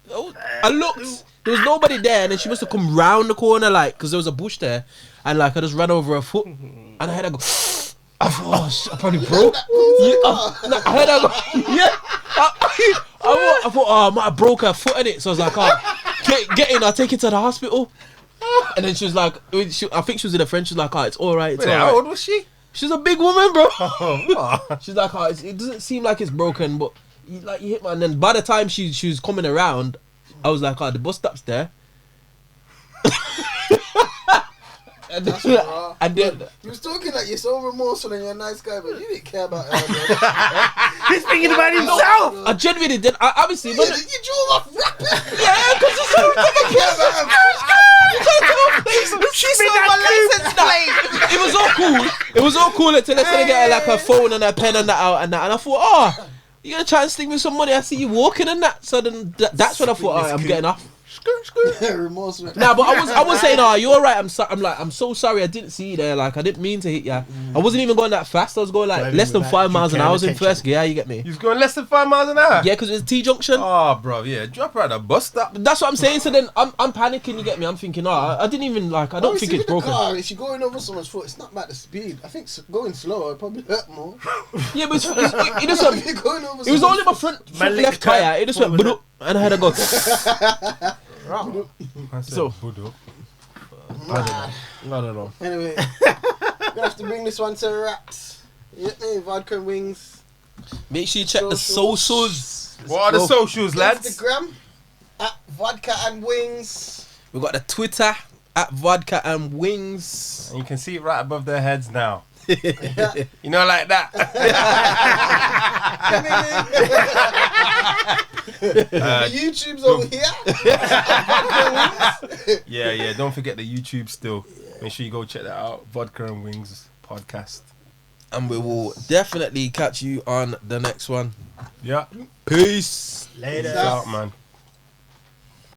I looked. There was nobody there, and then she must have come round the corner, like, because there was a bush there, and like I just ran over her foot, and I had her go. I thought, oh shit, I probably broke. Yeah, I heard her go. Yeah. I thought, oh, I might have broke her foot in it. So I was like, oh, get in. I'll take it to the hospital. And then she was like, I think she was in a French. She was like, oh, it's all right. It's Wait, all how right. old was she? She's a big woman, bro. Oh, She's like, oh, it doesn't seem like it's broken, but you hit me. And then by the time she was coming around, I was like, oh, the bus stop's there. and That's raw. and then You was talking like you're so remorseful and you're a nice guy, but you didn't care about her. He's thinking about himself. I genuinely did. I obviously, Yeah, when you drove off rapping. yeah, because it's so You care about her. She saw my license plate. It was all cool. It was all cool until they started getting like her phone and her pen and that out and that. And I thought, oh, you gonna try and sting me some money? I see you walking and that. So then that's when I thought, alright, I'm getting off. Remorseful. Nah, but I was saying, oh, you're alright. I'm so sorry. I didn't see you there. Like I didn't mean to hit you. I wasn't even going that fast. I was going like Driving less than without 5 miles an hour. I was in attention. first gear. You get me? you was going less than 5 miles an hour? Yeah, because it was T junction. Oh, bro, yeah. Drop her at the bus stop. That's what I'm saying. So then I'm panicking. You get me? I'm thinking, oh, I didn't even like. I don't think it's broken. Car, if you're going over someone's foot, it's not about the speed. I think going slower would probably hurt more. Yeah, but it just If you're going over it was someone's only my foot, front licked left the tire. tire. It just What went was bloop, and I had to go. I said, So- Budo. I don't know. Anyway, gonna have to bring this one to wraps. Yeah, hey, Vodka and Wings. Make sure you check the Socials. socials. What are the socials, lads? Instagram at Vodka and Wings. We got the Twitter at Vodka and Wings. And you can see it right above their heads now. Yeah. You know, like that. The YouTube's over here. Yeah. Don't forget the YouTube still. Make sure you go check that out. Vodka and Wings podcast. And we will definitely catch you on the next one. Yeah. Peace. Later. Peace out, man.